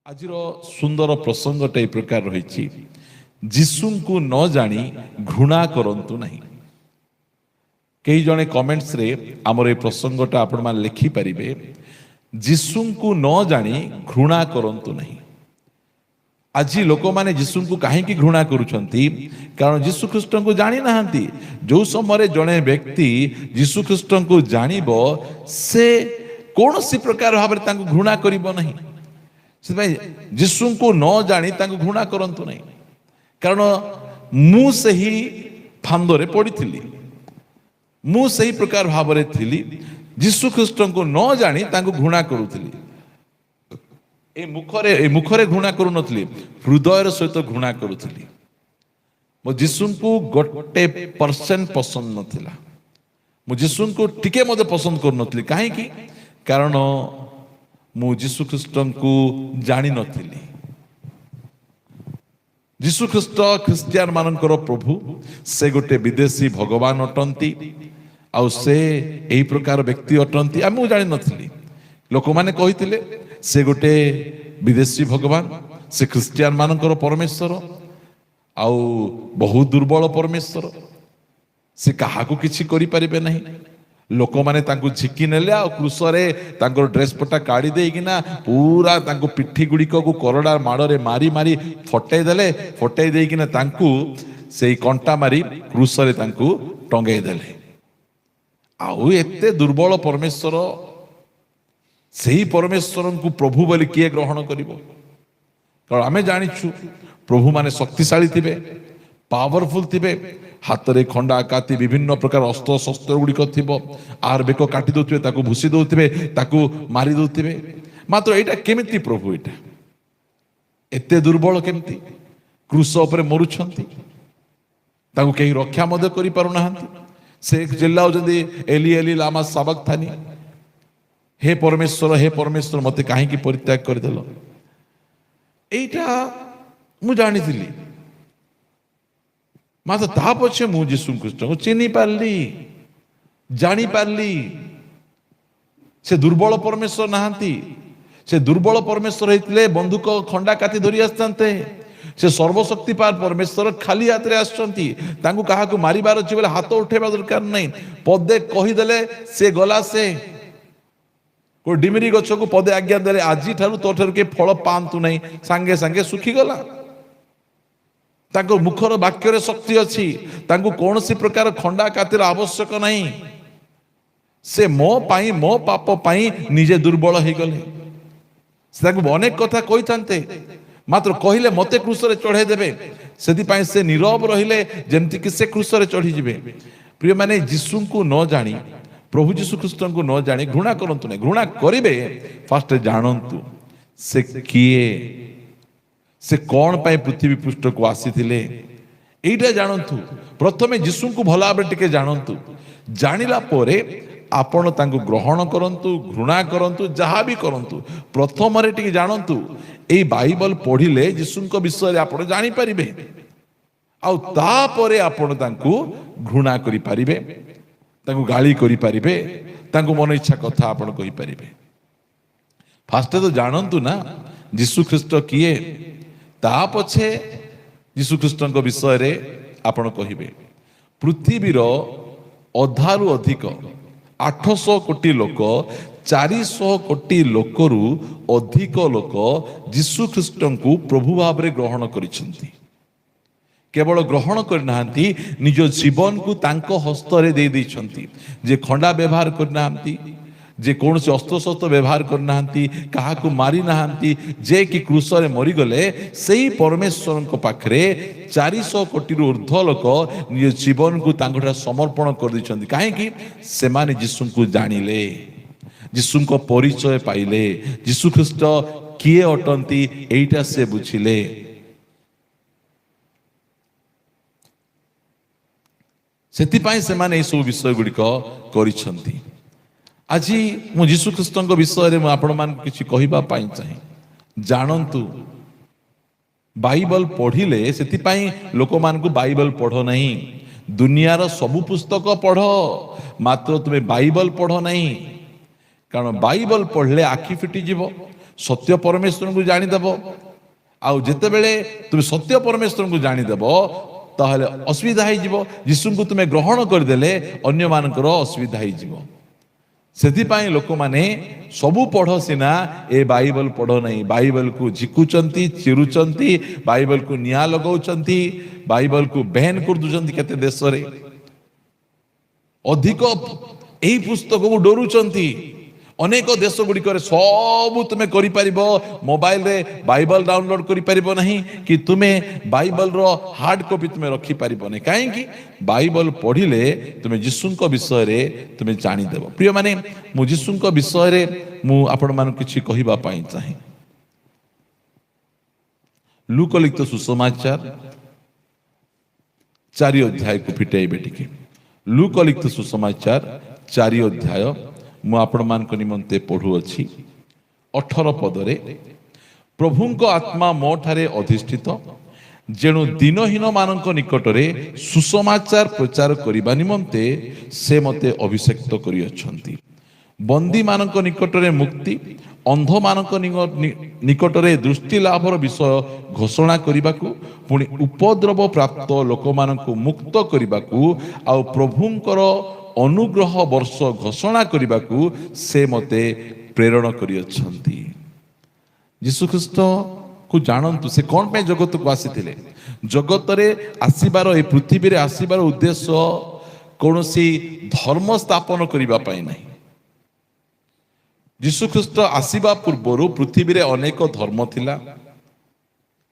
ଆଜିର ସୁନ୍ଦର ପ୍ରସଙ୍ଗଟା ଏ ପ୍ରକାର ରହିଛି, ଯୀଶୁଙ୍କୁ ନ ଜାଣି ଘୃଣା କରନ୍ତୁ ନାହିଁ। କେହି ଜଣେ କମେଣ୍ଟସରେ ଆମର ଏ ପ୍ରସଙ୍ଗଟା ଆପଣମାନେ ଲେଖିପାରିବେ, ଯୀଶୁଙ୍କୁ ନ ଜାଣି ଘୃଣା କରନ୍ତୁ ନାହିଁ। ଆଜି ଲୋକମାନେ ଯୀଶୁଙ୍କୁ କାହିଁକି ଘୃଣା କରୁଛନ୍ତି? କାରଣ ଯୀଶୁ ଖ୍ରୀଷ୍ଟଙ୍କୁ ଜାଣି ନାହାନ୍ତି। ଯେଉଁ ସମୟରେ ଜଣେ ବ୍ୟକ୍ତି ଯୀଶୁ ଖ୍ରୀଷ୍ଟଙ୍କୁ ଜାଣିବ, ସେ କୌଣସି ପ୍ରକାର ଭାବରେ ତାଙ୍କୁ ଘୃଣା କରିବ ନାହିଁ। ସେଥିପାଇଁ ଯୀଶୁଙ୍କୁ ନ ଜାଣି ତାଙ୍କୁ ଘୃଣା କରନ୍ତୁ ନାହିଁ। କାରଣ ମୁଁ ସେହି ଫାନ୍ଦରେ ପଡ଼ିଥିଲି, ମୁଁ ସେହି ପ୍ରକାର ଭାବରେ ଥିଲି। ଯୀଶୁ ଖ୍ରୀଷ୍ଟଙ୍କୁ ନ ଜାଣି ତାଙ୍କୁ ଘୃଣା କରୁଥିଲି। ଏ ମୁଖରେ ଘୃଣା କରୁନଥିଲି, ହୃଦୟର ସହିତ ଘୃଣା କରୁଥିଲି। ମୋ ଯୀଶୁଙ୍କୁ 1% ପସନ୍ଦ ନଥିଲା। ମୁଁ ଯୀଶୁଙ୍କୁ ଟିକେ ମଧ୍ୟ ପସନ୍ଦ କରୁନଥିଲି। କାହିଁକି? କାରଣ ମୁଁ ଯୀଶୁ ଖ୍ରୀଷ୍ଟଙ୍କୁ ଜାଣିନଥିଲି। ଯୀଶୁ ଖ୍ରୀଷ୍ଟ ଖ୍ରୀଷ୍ଟିଆନ ମାନଙ୍କର ପ୍ରଭୁ, ସେ ଗୋଟେ ବିଦେଶୀ ଭଗବାନ ଅଟନ୍ତି। ଆଉ ସେ ଏହି ପ୍ରକାର ବ୍ୟକ୍ତି ଅଟନ୍ତି, ମୁଁ ଜାଣିନଥିଲି। ଲୋକମାନେ କହିଥିଲେ ସେ ଗୋଟେ ବିଦେଶୀ ଭଗବାନ, ସେ ଖ୍ରୀଷ୍ଟିଆନ ମାନଙ୍କର ପରମେଶ୍ୱର, ଆଉ ବହୁ ଦୁର୍ବଳ ପରମେଶ୍ୱର, ସେ କାହାକୁ କିଛି କରିପାରିବେ ନାହିଁ। ଲୋକମାନେ ତାଙ୍କୁ ଝିକି ନେଲେ, ଆଉ କ୍ରୁଶରେ ତାଙ୍କର ଡ୍ରେସ ପଟା କାଢି ଦେଇକିନା ପୁରା ତାଙ୍କୁ ପିଠି ଗୁଡ଼ିକକୁ କରଡ଼ା ମାଡ଼ରେ ମାରି ମାରି ଫଟେଇ ଦେଲେ। ଫଟେଇ ଦେଇକିନା ତାଙ୍କୁ ସେଇ କଣ୍ଟା ମାରି କ୍ରୁଶରେ ତାଙ୍କୁ ଟଙ୍ଗେଇ ଦେଲେ। ଆଉ ଏତେ ଦୁର୍ବଳ ପରମେଶ୍ୱର, ସେହି ପରମେଶ୍ୱରଙ୍କୁ ପ୍ରଭୁ ବୋଲି କିଏ ଗ୍ରହଣ କରିବ? କାରଣ ଆମେ ଜାଣିଛୁ ପ୍ରଭୁ ମାନେ ଶକ୍ତିଶାଳୀ ଥିବେ, ପାୱାରଫୁଲ ଥିବେ, ହାତରେ ଖଣ୍ଡା କାତି ବିଭିନ୍ନ ପ୍ରକାର ଅସ୍ତ୍ର ଶସ୍ତ୍ର ଗୁଡ଼ିକ ଥିବ। ଆର ବେକ କାଟି ଦଉଥିବେ, ତାକୁ ଭୁଷି ଦଉଥିବେ, ତାକୁ ମାରି ଦଉଥିବେ। ମାତ୍ର ଏଇଟା କେମିତି ପ୍ରଭୁ? ଏଇଟା ଏତେ ଦୁର୍ବଳ କେମିତି? କ୍ରୁଶ ଉପରେ ମରୁଛନ୍ତି, ତାଙ୍କୁ କେହି ରକ୍ଷା ମଧ୍ୟ କରିପାରୁନାହାନ୍ତି। ସେ ଚିଲ୍ଲାଉଛନ୍ତି, ଏଲି ଏଲି ଲାମା ସାବକ୍ଥାନି, ହେ ପରମେଶ୍ୱର, ହେ ପରମେଶ୍ୱର, ମତେ କାହିଁକି ପରିତ୍ୟାଗ କରିଦେଲ? ଏଇଟା ମୁଁ ଜାଣିଥିଲି। ମାତ୍ର ତା ପଛେ ମୁଁ ଯୀଶୁ ଖ୍ରୀଷ୍ଟଙ୍କୁ ଚିହ୍ନି ପାରିଲି, ଜାଣିପାରିଲି। ସେ ଦୁର୍ବଳ ପରମେଶ୍ୱର ନାହାନ୍ତି। ସେ ଦୁର୍ବଳ ପରମେଶ୍ୱର ହେଇଥିଲେ ବନ୍ଧୁକ ଖଣ୍ଡା କାତି ଧରି ଆସିଥାନ୍ତେ। ସେ ସର୍ବଶକ୍ତିପାତ ପରମେଶ୍ୱର ଖାଲି ହାତରେ ଆସିଛନ୍ତି। ତାଙ୍କୁ କାହାକୁ ମାରିବାର ଅଛି ବୋଲେ ହାତ ଉଠେଇବା ଦରକାର ନାହିଁ। ପଦେ କହିଦେଲେ ସେ ଗଲା। ସେ ଡିମିରି ଗଛକୁ ପଦେ ଆଜ୍ଞା ଦେଲେ, ଆଜିଠାରୁ ତୋ ଠାରୁ କିଏ ଫଳ ପାଆନ୍ତୁ ନାହିଁ, ସାଙ୍ଗେ ସାଙ୍ଗେ ଶୁଖିଗଲା। ତାଙ୍କ ମୁଖର ବାକ୍ୟରେ ଶକ୍ତି ଅଛି। ତାଙ୍କୁ କୌଣସି ପ୍ରକାର ଖଣ୍ଡା କାତିର ଆବଶ୍ୟକ ନାହିଁ। ସେ ମୋ ପାଇଁ, ମୋ ପାପ ପାଇଁ ନିଜେ ଦୁର୍ବଳ ହେଇଗଲେ। ସେ ତାଙ୍କୁ ଅନେକ କଥା କହିଥାନ୍ତେ, ମାତ୍ର କହିଲେ ମତେ କ୍ରୁଶରେ ଚଢେଇ ଦେବେ। ସେଥିପାଇଁ ସେ ନୀରବ ରହିଲେ, ଯେମିତିକି ସେ କ୍ରୁଶରେ ଚଢିଯିବେ। ପ୍ରିୟମାନେ, ଯୀଶୁଙ୍କୁ ନ ଜାଣି, ପ୍ରଭୁ ଯୀଶୁ ଖ୍ରୀଷ୍ଟଙ୍କୁ ନ ଜାଣି ଘୃଣା କରନ୍ତୁ ନାହିଁ। ଘୃଣା କରିବେ, ଫାଷ୍ଟ ଜାଣନ୍ତୁ ସେ କିଏ, ସେ କଣ ପାଇଁ ପୃଥିବୀ ପୃଷ୍ଠକୁ ଆସିଥିଲେ, ଏଇଟା ଜାଣନ୍ତୁ। ପ୍ରଥମେ ଯୀଶୁଙ୍କୁ ଭଲ ଭାବରେ ଟିକେ ଜାଣନ୍ତୁ। ଜାଣିଲା ପରେ ଆପଣ ତାଙ୍କୁ ଗ୍ରହଣ କରନ୍ତୁ, ଘୃଣା କରନ୍ତୁ, ଯାହା ବି କରନ୍ତୁ। ପ୍ରଥମରେ ଟିକେ ଜାଣନ୍ତୁ। ଏଇ ବାଇବଲ ପଢିଲେ ଯୀଶୁଙ୍କ ବିଷୟରେ ଆପଣ ଜାଣିପାରିବେ। ଆଉ ତାପରେ ଆପଣ ତାଙ୍କୁ ଘୃଣା କରିପାରିବେ, ତାଙ୍କୁ ଗାଳି କରିପାରିବେ, ତାଙ୍କୁ ମନ ଇଚ୍ଛା କଥା ଆପଣ କହିପାରିବେ। ଫାଷ୍ଟ ତ ଜାଣନ୍ତୁ ନା ଯୀଶୁ ଖ୍ରୀଷ୍ଟ କିଏ, ତା ପଛେ ଯୀଶୁ ଖ୍ରୀଷ୍ଟଙ୍କ ବିଷୟରେ ଆପଣ କହିବେ। ପୃଥିବୀର ଅଧାରୁ ଅଧିକ 800 କୋଟି ଲୋକ, 400 କୋଟି ଲୋକରୁ ଅଧିକ ଲୋକ ଯୀଶୁ ଖ୍ରୀଷ୍ଟଙ୍କୁ ପ୍ରଭୁ ଭାବରେ ଗ୍ରହଣ କରିଛନ୍ତି। କେବଳ ଗ୍ରହଣ କରିନାହାନ୍ତି, ନିଜ ଜୀବନକୁ ତାଙ୍କ ହସ୍ତରେ ଦେଇ ଦେଇଛନ୍ତି। ଯେ ଖଣ୍ଡା ବ୍ୟବହାର କରିନାହାନ୍ତି, ଯେ କୌଣସି ଅସ୍ତ୍ରଶସ୍ତ୍ର ବ୍ୟବହାର କରିନାହାନ୍ତି, କାହାକୁ ମାରି ନାହାନ୍ତି, ଯେ କି କ୍ରୁଶରେ ମରିଗଲେ, ସେଇ ପରମେଶ୍ୱରଙ୍କ ପାଖରେ 400 କୋଟିରୁ ଉର୍ଦ୍ଧ୍ୱ ଲୋକ ନିଜ ଜୀବନକୁ ତାଙ୍କଠାରେ ସମର୍ପଣ କରିଦେଇଛନ୍ତି। କାହିଁକି? ସେମାନେ ଯୀଶୁଙ୍କୁ ଜାଣିଲେ, ଯୀଶୁଙ୍କ ପରିଚୟ ପାଇଲେ, ଯୀଶୁ ଖ୍ରୀଷ୍ଟ କିଏ ଅଟନ୍ତି ଏଇଟା ସେ ବୁଝିଲେ। ସେଥିପାଇଁ ସେମାନେ ଏଇସବୁ ବିଷୟ ଗୁଡ଼ିକ କରିଛନ୍ତି। ଆଜି ମୁଁ ଯୀଶୁ ଖ୍ରୀଷ୍ଟଙ୍କ ବିଷୟରେ ମୁଁ ଆପଣମାନଙ୍କୁ କିଛି କହିବା ପାଇଁ ଚାହେଁ। ଜାଣନ୍ତୁ, ବାଇବଲ ପଢିଲେ, ସେଥିପାଇଁ ଲୋକମାନଙ୍କୁ ବାଇବଲ ପଢ ନାହିଁ। ଦୁନିଆର ସବୁ ପୁସ୍ତକ ପଢ, ମାତ୍ର ତୁମେ ବାଇବଲ ପଢ ନାହିଁ। କାରଣ ବାଇବଲ ପଢିଲେ ଆଖି ଫିଟିଯିବ, ସତ୍ୟ ପରମେଶ୍ୱରଙ୍କୁ ଜାଣିଦେବ। ଆଉ ଯେତେବେଳେ ତୁମେ ସତ୍ୟ ପରମେଶ୍ୱରଙ୍କୁ ଜାଣିଦେବ ତାହେଲେ ଅସୁବିଧା ହେଇଯିବ। ଯୀଶୁଙ୍କୁ ତୁମେ ଗ୍ରହଣ କରିଦେଲେ ଅନ୍ୟମାନଙ୍କର ଅସୁବିଧା ହେଇଯିବ। ସେଥିପାଇଁ ଲୋକମାନେ ସବୁ ପଢ଼ ସିନା ଏ ବାଇବଲ ପଢ଼ ନାହିଁ। ବାଇବଲକୁ ଝିକୁଛନ୍ତି, ଚିରୁଛନ୍ତି, ବାଇବଲକୁ ନିଆଁ ଲଗାଉଛନ୍ତି, ବାଇବଲକୁ ବ୍ୟାନ୍ କରିଦେଉଛନ୍ତି। କେତେ ଦେଶରେ ଅଧିକ ଏହି ପୁସ୍ତକକୁ ଡରୁଛନ୍ତି। ଅନେକ ଦେଶ ଗୁଡ଼ିକରେ ସବୁ ତୁମେ କରିପାରିବ, ମୋବାଇଲରେ ବାଇବଲ ଡାଉନଲୋଡ କରିପାରିବ ନାହିଁ, କି ତୁମେ ବାଇବଲର ହାର୍ଡ କପି ତୁମେ ରଖିପାରିବ ନାହିଁ। କାହିଁକି? ବାଇବଲ ପଢ଼ିଲେ ତୁମେ ଯୀଶୁଙ୍କ ବିଷୟରେ ତୁମେ ଜାଣିଦେବ। ପ୍ରିୟମାନେ, ମୁଁ ଯୀଶୁଙ୍କ ବିଷୟରେ ମୁଁ ଆପଣମାନଙ୍କୁ କିଛି କହିବା ପାଇଁ ଚାହେଁ। ଲୁକ ଲିଖିତ ସୁସମାଚାର 4 ଅଧ୍ୟାୟକୁ ଫିଟାଇବେ ଟିକେ। ଲୁକ ଲିଖିତ ସୁସମାଚାର 4 ଅଧ୍ୟାୟ ମୁଁ ଆପଣମାନଙ୍କ ନିମନ୍ତେ ପଢ଼ୁଅଛି। 18 ପଦରେ, ପ୍ରଭୁଙ୍କ ଆତ୍ମା ମୋ ଠାରେ ଅଧିଷ୍ଠିତ, ଯେଣୁ ଦିନହୀନ ମାନଙ୍କ ନିକଟରେ ସୁସମାଚାର ପ୍ରଚାର କରିବା ନିମନ୍ତେ ସେ ମୋତେ ଅଭିଷେକ୍ତ କରିଅଛନ୍ତି। ବନ୍ଦୀମାନଙ୍କ ନିକଟରେ ମୁକ୍ତି, ଅନ୍ଧମାନଙ୍କ ନିକଟରେ ଦୃଷ୍ଟି ଲାଭର ବିଷୟ ଘୋଷଣା କରିବାକୁ, ପୁଣି ଉପଦ୍ରବ ପ୍ରାପ୍ତ ଲୋକମାନଙ୍କୁ ମୁକ୍ତ କରିବାକୁ, ଆଉ ପ୍ରଭୁଙ୍କର ଅନୁଗ୍ରହ ବର୍ଷ ଘୋଷଣା କରିବାକୁ ସେ ମୋତେ ପ୍ରେରଣ କରିଅଛନ୍ତି। ଯୀଶୁଖ୍ରୀଷ୍ଟକୁ ଜାଣନ୍ତୁ, ସେ କ'ଣ ପାଇଁ ଜଗତକୁ ଆସିଥିଲେ। ଜଗତରେ ଆସିବାର, ଏ ପୃଥିବୀରେ ଆସିବାର ଉଦ୍ଦେଶ୍ୟ କୌଣସି ଧର୍ମ ସ୍ଥାପନ କରିବା ପାଇଁ ନାହିଁ। ଯୀଶୁଖ୍ରୀଷ୍ଟ ଆସିବା ପୂର୍ବରୁ ପୃଥିବୀରେ ଅନେକ ଧର୍ମ ଥିଲା।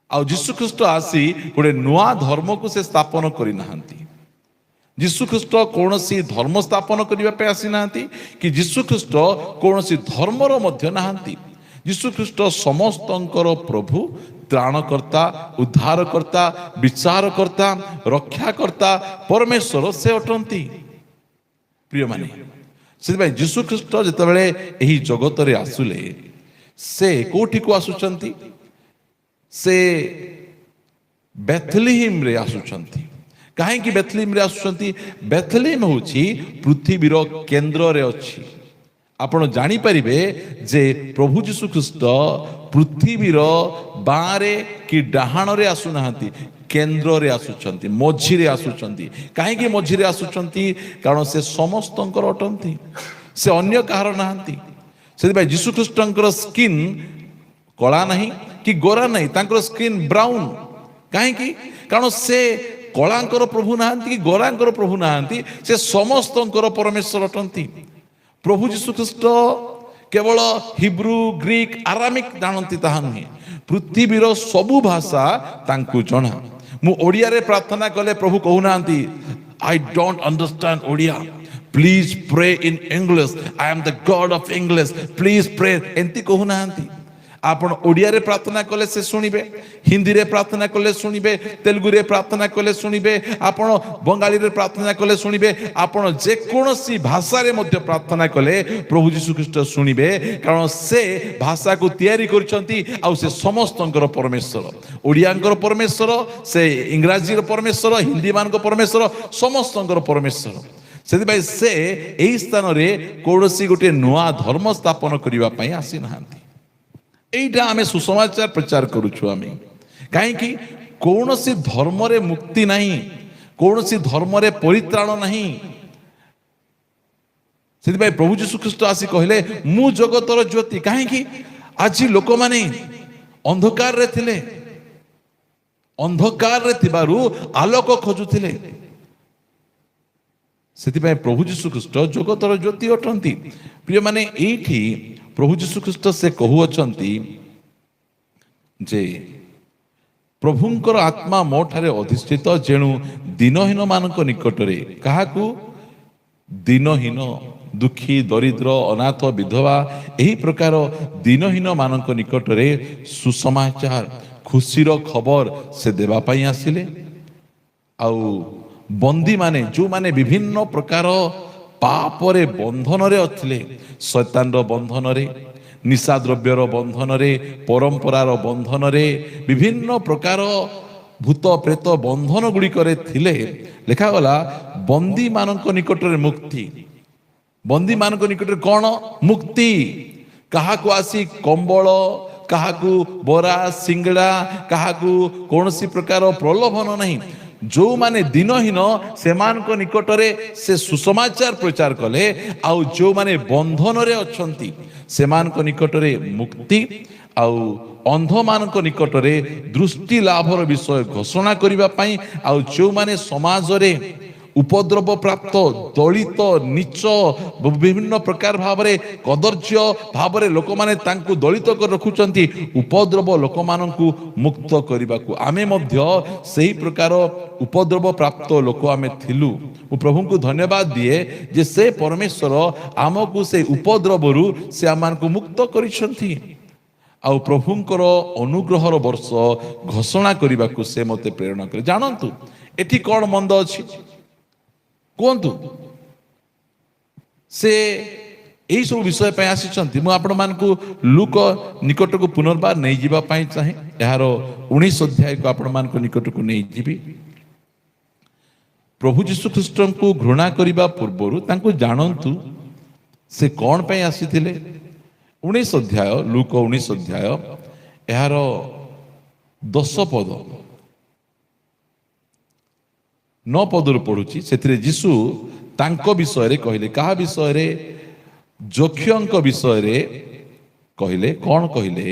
ଆଉ ଯୀଶୁଖ୍ରୀଷ୍ଟ ଆସି ଗୋଟେ ନୂଆ ଧର୍ମକୁ ସେ ସ୍ଥାପନ କରିନାହାନ୍ତି। ଯୀଶୁଖ୍ରୀଷ୍ଟ କୌଣସି ଧର୍ମ ସ୍ଥାପନ କରିବା ପାଇଁ ଆସିନାହାନ୍ତି, କି ଯୀଶୁଖ୍ରୀଷ୍ଟ କୌଣସି ଧର୍ମର ମଧ୍ୟ ନାହାନ୍ତି। ଯୀଶୁଖ୍ରୀଷ୍ଟ ସମସ୍ତଙ୍କର ପ୍ରଭୁ, ତ୍ରାଣକର୍ତ୍ତା, ଉଦ୍ଧାରକର୍ତ୍ତା, ବିଚାରକର୍ତ୍ତା, ରକ୍ଷାକର୍ତ୍ତା, ପରମେଶ୍ୱର ସେ ଅଟନ୍ତି। ପ୍ରିୟମାନେ, ସେଥିପାଇଁ ଯୀଶୁଖ୍ରୀଷ୍ଟ ଯେତେବେଳେ ଏହି ଜଗତରେ ଆସିଲେ, ସେ କୋଉଠିକୁ ଆସୁଛନ୍ତି? ସେ ବେଥଲିହିମରେ ଆସୁଛନ୍ତି। କାହିଁକି ବେଥଲିହିମରେ ଆସୁଛନ୍ତି? ବେଥଲିହିମ ହେଉଛି ପୃଥିବୀର କେନ୍ଦ୍ରରେ ଅଛି। ଆପଣ ଜାଣିପାରିବେ ଯେ ପ୍ରଭୁ ଯୀଶୁଖ୍ରୀଷ୍ଟ ପୃଥିବୀର ବାଁରେ କି ଡାହାଣରେ ଆସୁନାହାନ୍ତି, କେନ୍ଦ୍ରରେ ଆସୁଛନ୍ତି, ମଝିରେ ଆସୁଛନ୍ତି। କାହିଁକି ମଝିରେ ଆସୁଛନ୍ତି? କାରଣ ସେ ସମସ୍ତଙ୍କର ଅଟନ୍ତି, ସେ ଅନ୍ୟ କାହାର ନାହାନ୍ତି। ସେଥିପାଇଁ ଯୀଶୁଖ୍ରୀଷ୍ଟଙ୍କର ସ୍କିନ୍ କଳା ନାହିଁ କି ଗୋରା ନାହିଁ, ତାଙ୍କର ସ୍କିନ୍ ବ୍ରାଉନ। କାହିଁକି? କାରଣ ସେ କଳାଙ୍କର ପ୍ରଭୁ ନାହାନ୍ତି କି ଗୋରାଙ୍କର ପ୍ରଭୁ ନାହାନ୍ତି, ସେ ସମସ୍ତଙ୍କର ପରମେଶ୍ୱର ଅଟନ୍ତି। ପ୍ରଭୁ ଯୀଶୁଖ୍ରୀଷ୍ଟ କେବଳ ହିବ୍ରୁ, ଗ୍ରୀକ, ଆରାମିକ ଜାଣନ୍ତି ତାହା ନୁହେଁ, ପୃଥିବୀର ସବୁ ଭାଷା ତାଙ୍କୁ ଜଣା। ମୁଁ ଓଡ଼ିଆରେ ପ୍ରାର୍ଥନା କଲେ ପ୍ରଭୁ କହୁନାହାନ୍ତି I don't understand Odia, please pray in English, I am the God of English, please pray, ଏମିତି କହୁନାହାନ୍ତି। ଆପଣ ଓଡ଼ିଆରେ ପ୍ରାର୍ଥନା କଲେ ସେ ଶୁଣିବେ, ହିନ୍ଦୀରେ ପ୍ରାର୍ଥନା କଲେ ଶୁଣିବେ, ତେଲୁଗୁରେ ପ୍ରାର୍ଥନା କଲେ ଶୁଣିବେ, ଆପଣ ବଙ୍ଗାଳୀରେ ପ୍ରାର୍ଥନା କଲେ ଶୁଣିବେ, ଆପଣ ଯେକୌଣସି ଭାଷାରେ ମଧ୍ୟ ପ୍ରାର୍ଥନା କଲେ ପ୍ରଭୁ ଯୀଶୁଖ୍ରୀଷ୍ଟ ଶୁଣିବେ। କାରଣ ସେ ଭାଷାକୁ ତିଆରି କରିଛନ୍ତି, ଆଉ ସେ ସମସ୍ତଙ୍କର ପରମେଶ୍ୱର। ଓଡ଼ିଆଙ୍କର ପରମେଶ୍ୱର, ସେ ଇଂରାଜୀର ପରମେଶ୍ୱର, ହିନ୍ଦୀ ମାନଙ୍କ ପରମେଶ୍ୱର, ସମସ୍ତଙ୍କର ପରମେଶ୍ୱର। ସେଥିପାଇଁ ସେ ଏହି ସ୍ଥାନରେ କୌଣସି ଗୋଟିଏ ନୂଆ ଧର୍ମ ସ୍ଥାପନ କରିବା ପାଇଁ ଆସିନାହାନ୍ତି। এইটা ଆମେ ସୁସମାଚାର ପ୍ରଚାର କରୁଛୁ। ଆମେ କାହିଁକି? କୌଣସି ଧର୍ମରେ ମୁକ୍ତି ନାହିଁ, କୌଣସି ଧର୍ମରେ ପରିତ୍ରାଣ ନାହିଁ। ସେଥିପାଇଁ ପ୍ରଭୁ ଯୀଶୁଖ୍ରୀଷ୍ଟ ଆସି କହିଲେ ମୁଁ ଜଗତର ଜ୍ୟୋତି। କାହିଁକି? ଆଜି ଲୋକମାନେ ଅନ୍ଧକାରରେ ଥିଲେ, ଅନ୍ଧକାରରେ ଥିବାରୁ ଆଲୋକ ଖୋଜୁଥିଲେ। ସେଥିପାଇଁ ପ୍ରଭୁ ଯୀଶୁଖ୍ରୀଷ୍ଟ ଜଗତର ଜ୍ୟୋତି ଅଟନ୍ତି। ପ୍ରିୟମାନେ, ଏଇଠି ପ୍ରଭୁ ଯୀଶୁଖ୍ରୀଷ୍ଟ ସେ କହୁଅଛନ୍ତି ଯେ ପ୍ରଭୁଙ୍କର ଆତ୍ମା ମୋ ଠାରେ ଅଧିଷ୍ଠିତ, ଯେଣୁ ଦିନହୀନ ମାନଙ୍କ ନିକଟରେ, କାହାକୁ? ଦିନହୀନ, ଦୁଃଖୀ, ଦରିଦ୍ର, ଅନାଥ, ବିଧବା, ଏହି ପ୍ରକାର ଦିନହୀନ ମାନଙ୍କ ନିକଟରେ ସୁସମାଚାର, ଖୁସିର ଖବର ସେ ଦେବା ପାଇଁ ଆସିଲେ। ଆଉ ବନ୍ଦୀମାନେ, ଯେଉଁମାନେ ବିଭିନ୍ନ ପ୍ରକାର ପାପରେ ବନ୍ଧନରେ ଥିଲେ, ଶୈତାନର ବନ୍ଧନରେ, ନିଶା ଦ୍ରବ୍ୟର ବନ୍ଧନରେ, ପରମ୍ପରାର ବନ୍ଧନରେ, ବିଭିନ୍ନ ପ୍ରକାର ଭୂତ ପ୍ରେତ ବନ୍ଧନ ଗୁଡ଼ିକରେ ଥିଲେ, ଲେଖାଗଲା ବନ୍ଦୀମାନଙ୍କ ନିକଟରେ ମୁକ୍ତି। ବନ୍ଦୀମାନଙ୍କ ନିକଟରେ କ'ଣ? ମୁକ୍ତି। କାହାକୁ ଆସି କମ୍ବଳ, କାହାକୁ ବରା ସିଙ୍ଗଡ଼ା, କାହାକୁ କୌଣସି ପ୍ରକାର ପ୍ରଲୋଭନ ନାହିଁ। ଯେଉଁମାନେ ଦିନହୀନ ସେମାନଙ୍କ ନିକଟରେ ସେ ସୁସମାଚାର ପ୍ରଚାର କଲେ, ଆଉ ଯେଉଁମାନେ ବନ୍ଧନରେ ଅଛନ୍ତି ସେମାନଙ୍କ ନିକଟରେ ମୁକ୍ତି, ଆଉ ଅନ୍ଧମାନଙ୍କ ନିକଟରେ ଦୃଷ୍ଟି ଲାଭର ବିଷୟ ଘୋଷଣା କରିବା ପାଇଁ, ଆଉ ଯେଉଁମାନେ ସମାଜରେ ଉପଦ୍ରବ ପ୍ରାପ୍ତ, ଦଳିତ, ନୀଚ, ବିଭିନ୍ନ ପ୍ରକାର ଭାବରେ କଦର୍ଯ୍ୟ ଭାବରେ ଲୋକମାନେ ତାଙ୍କୁ ଦଳିତ କରି ରଖୁଛନ୍ତି, ଉପଦ୍ରବ ଲୋକମାନଙ୍କୁ ମୁକ୍ତ କରିବାକୁ। ଆମେ ମଧ୍ୟ ସେହି ପ୍ରକାର ଉପଦ୍ରବ ପ୍ରାପ୍ତ ଲୋକ ଆମେ ଥିଲୁ। ମୁଁ ପ୍ରଭୁଙ୍କୁ ଧନ୍ୟବାଦ ଦିଏ ଯେ ସେ ପରମେଶ୍ୱର ଆମକୁ ସେ ଉପଦ୍ରବରୁ ସେ ଆମମାନଙ୍କୁ ମୁକ୍ତ କରିଛନ୍ତି, ଆଉ ପ୍ରଭୁଙ୍କର ଅନୁଗ୍ରହର ବର୍ଷ ଘୋଷଣା କରିବାକୁ ସେ ମୋତେ ପ୍ରେରଣା କରେ। ଜାଣନ୍ତୁ ଏଠି କ'ଣ ମନ୍ଦ ଅଛି କୁହନ୍ତୁ? ସେ ଏହି ସବୁ ବିଷୟ ପାଇଁ ଆସିଛନ୍ତି। ମୁଁ ଆପଣମାନଙ୍କୁ ଲୁକ ନିକଟକୁ ପୁନର୍ବାର ନେଇଯିବା ପାଇଁ ଚାହେଁ। ଏହାର 19 ଅଧ୍ୟାୟକୁ ଆପଣମାନଙ୍କ ନିକଟକୁ ନେଇଯିବି। ପ୍ରଭୁ ଯୀଶୁଖ୍ରୀଷ୍ଟଙ୍କୁ ଘୃଣା କରିବା ପୂର୍ବରୁ ତାଙ୍କୁ ଜାଣନ୍ତୁ ସେ କ'ଣ ପାଇଁ ଆସିଥିଲେ। 19 ଅଧ୍ୟାୟ, ଲୁକ 19 ଅଧ୍ୟାୟ, ଏହାର 10 ପଦ 9 ପଦରୁ ପଢୁଛି। ସେଥିରେ ଯୀଶୁ ତାଙ୍କ ବିଷୟରେ କହିଲେ। କାହା ବିଷୟରେ? ଯକ୍ଷଙ୍କ ବିଷୟରେ କହିଲେ। କ'ଣ କହିଲେ?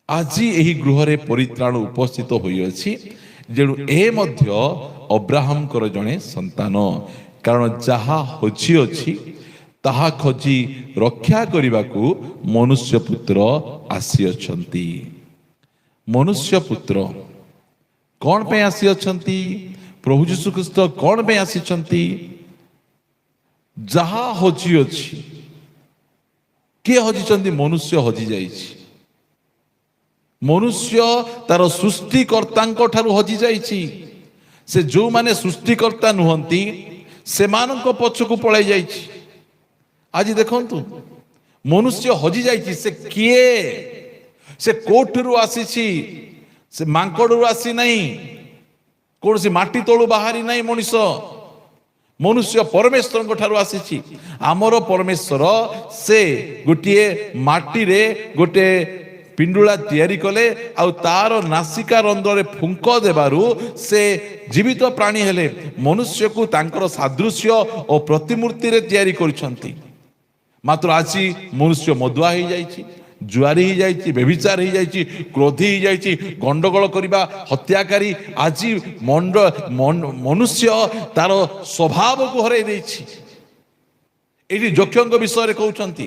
ଆଜି ଏହି ଗୃହରେ ପରିତ୍ରାଣ ଉପସ୍ଥିତ ହୋଇଅଛି, ଯେଣୁ ଏ ମଧ୍ୟ ଅବ୍ରାହମଙ୍କର ଜଣେ ସନ୍ତାନ। କାରଣ ଯାହା ହଜିଅଛି ତାହା ଖୋଜି ରକ୍ଷା କରିବାକୁ ମନୁଷ୍ୟ ପୁତ୍ର ଆସିଅଛନ୍ତି। ମନୁଷ୍ୟ ପୁତ୍ର କ'ଣ ପାଇଁ ଆସିଅଛନ୍ତି? ପ୍ରଭୁ ଯୀଶୁଖ୍ରୀଷ୍ଟ କ'ଣ ପାଇଁ ଆସିଛନ୍ତି? ଯାହା ହଜିଅଛି। କିଏ ହଜିଛନ୍ତି? ମନୁଷ୍ୟ ହଜି ଯାଇଛି। ମନୁଷ୍ୟ ତାର ସୃଷ୍ଟିକର୍ତ୍ତାଙ୍କ ଠାରୁ ହଜି ଯାଇଛି। ସେ ଯେଉଁମାନେ ସୃଷ୍ଟିକର୍ତ୍ତା ନୁହନ୍ତି ସେମାନଙ୍କ ପଛକୁ ପଳାଇ ଯାଇଛି। ଆଜି ଦେଖନ୍ତୁ ମନୁଷ୍ୟ ହଜି ଯାଇଛି। ସେ କିଏ? ସେ କୋଉଠାରୁ ଆସିଛି? ସେ ମାଙ୍କଡରୁ ଆସି ନାହିଁ, କୌଣସି ମାଟି ତଳୁ ବାହାରି ନାହିଁ ମଣିଷ। ମନୁଷ୍ୟ ପରମେଶ୍ୱରଙ୍କ ଠାରୁ ଆସିଛି। ଆମର ପରମେଶ୍ୱର ସେ ଗୋଟିଏ ମାଟିରେ ଗୋଟେ ପିଣ୍ଡୁଳା ତିଆରି କଲେ, ଆଉ ତାର ନାସିକା ରନ୍ଧ୍ରରେ ଫୁଙ୍କ ଦେବାରୁ ସେ ଜୀବିତ ପ୍ରାଣୀ ହେଲେ। ମନୁଷ୍ୟକୁ ତାଙ୍କର ସାଦୃଶ୍ୟ ଓ ପ୍ରତିମୂର୍ତ୍ତିରେ ତିଆରି କରିଛନ୍ତି। ମାତ୍ର ଆଜି ମନୁଷ୍ୟ ମଦୁଆ ହେଇଯାଇଛି, ଜୁଆରୀ ହେଇଯାଇଛି, ବ୍ୟଭିଚାର ହେଇଯାଇଛି, କ୍ରୋଧୀ ହେଇଯାଇଛି, ଗଣ୍ଡଗୋଳ କରିବା, ହତ୍ୟାକାରୀ। ଆଜି ମନୁଷ୍ୟ ତାର ସ୍ୱଭାବକୁ ହରାଇ ଦେଇଛି। ଏଠି ଯକ୍ଷଙ୍କ ବିଷୟରେ କହୁଛନ୍ତି।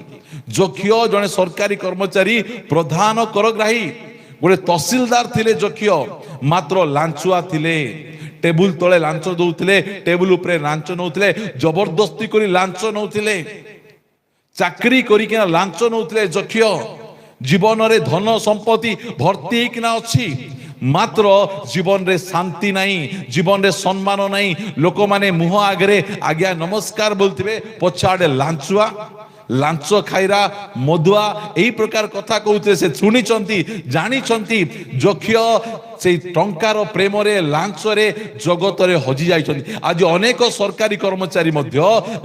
ଯକ୍ଷ ଜଣେ ସରକାରୀ କର୍ମଚାରୀ, ପ୍ରଧାନ କରଗ୍ରାହୀ, ଗୋଟେ ତହସିଲଦାର ଥିଲେ ଯକ୍ଷ। ମାତ୍ର ଲାଞ୍ଚୁଆ ଥିଲେ। ଟେବୁଲ ତଳେ ଲାଞ୍ଚ ଦଉଥିଲେ, ଟେବୁଲ ଉପରେ ଲାଞ୍ଚ ନଉଥିଲେ, ଜବରଦସ୍ତି କରି ଲାଞ୍ଚ ନଉଥିଲେ, ଚାକିରି କରିକିନା ଲାଞ୍ଚ ନଉଥିଲେ ଯକ୍ଷ। ଜୀବନରେ ଧନ ସମ୍ପତ୍ତି ଭର୍ତ୍ତି ହେଇକିନା ଅଛି, ମାତ୍ର ଜୀବନରେ ଶାନ୍ତି ନାହିଁ, ଜୀବନରେ ସମ୍ମାନ ନାହିଁ। ଲୋକମାନେ ମୁହଁ ଆଗରେ ଆଜ୍ଞା ନମସ୍କାର ବୋଲୁଥିବେ, ପଛଆଡେ ଲାଞ୍ଚୁଆ, ଲାଞ୍ଚ ଖାଇରା, ମଦୁଆ, ଏହି ପ୍ରକାର କଥା କହୁଥିଲେ। ସେ ଶୁଣିଛନ୍ତି, ଜାଣିଛନ୍ତି। ଯକ୍ଷ ସେଇ ଟଙ୍କାର ପ୍ରେମରେ, ଲାଞ୍ଚରେ ଜଗତରେ ହଜି ଯାଇଛନ୍ତି। ଆଜି ଅନେକ ସରକାରୀ କର୍ମଚାରୀ ମଧ୍ୟ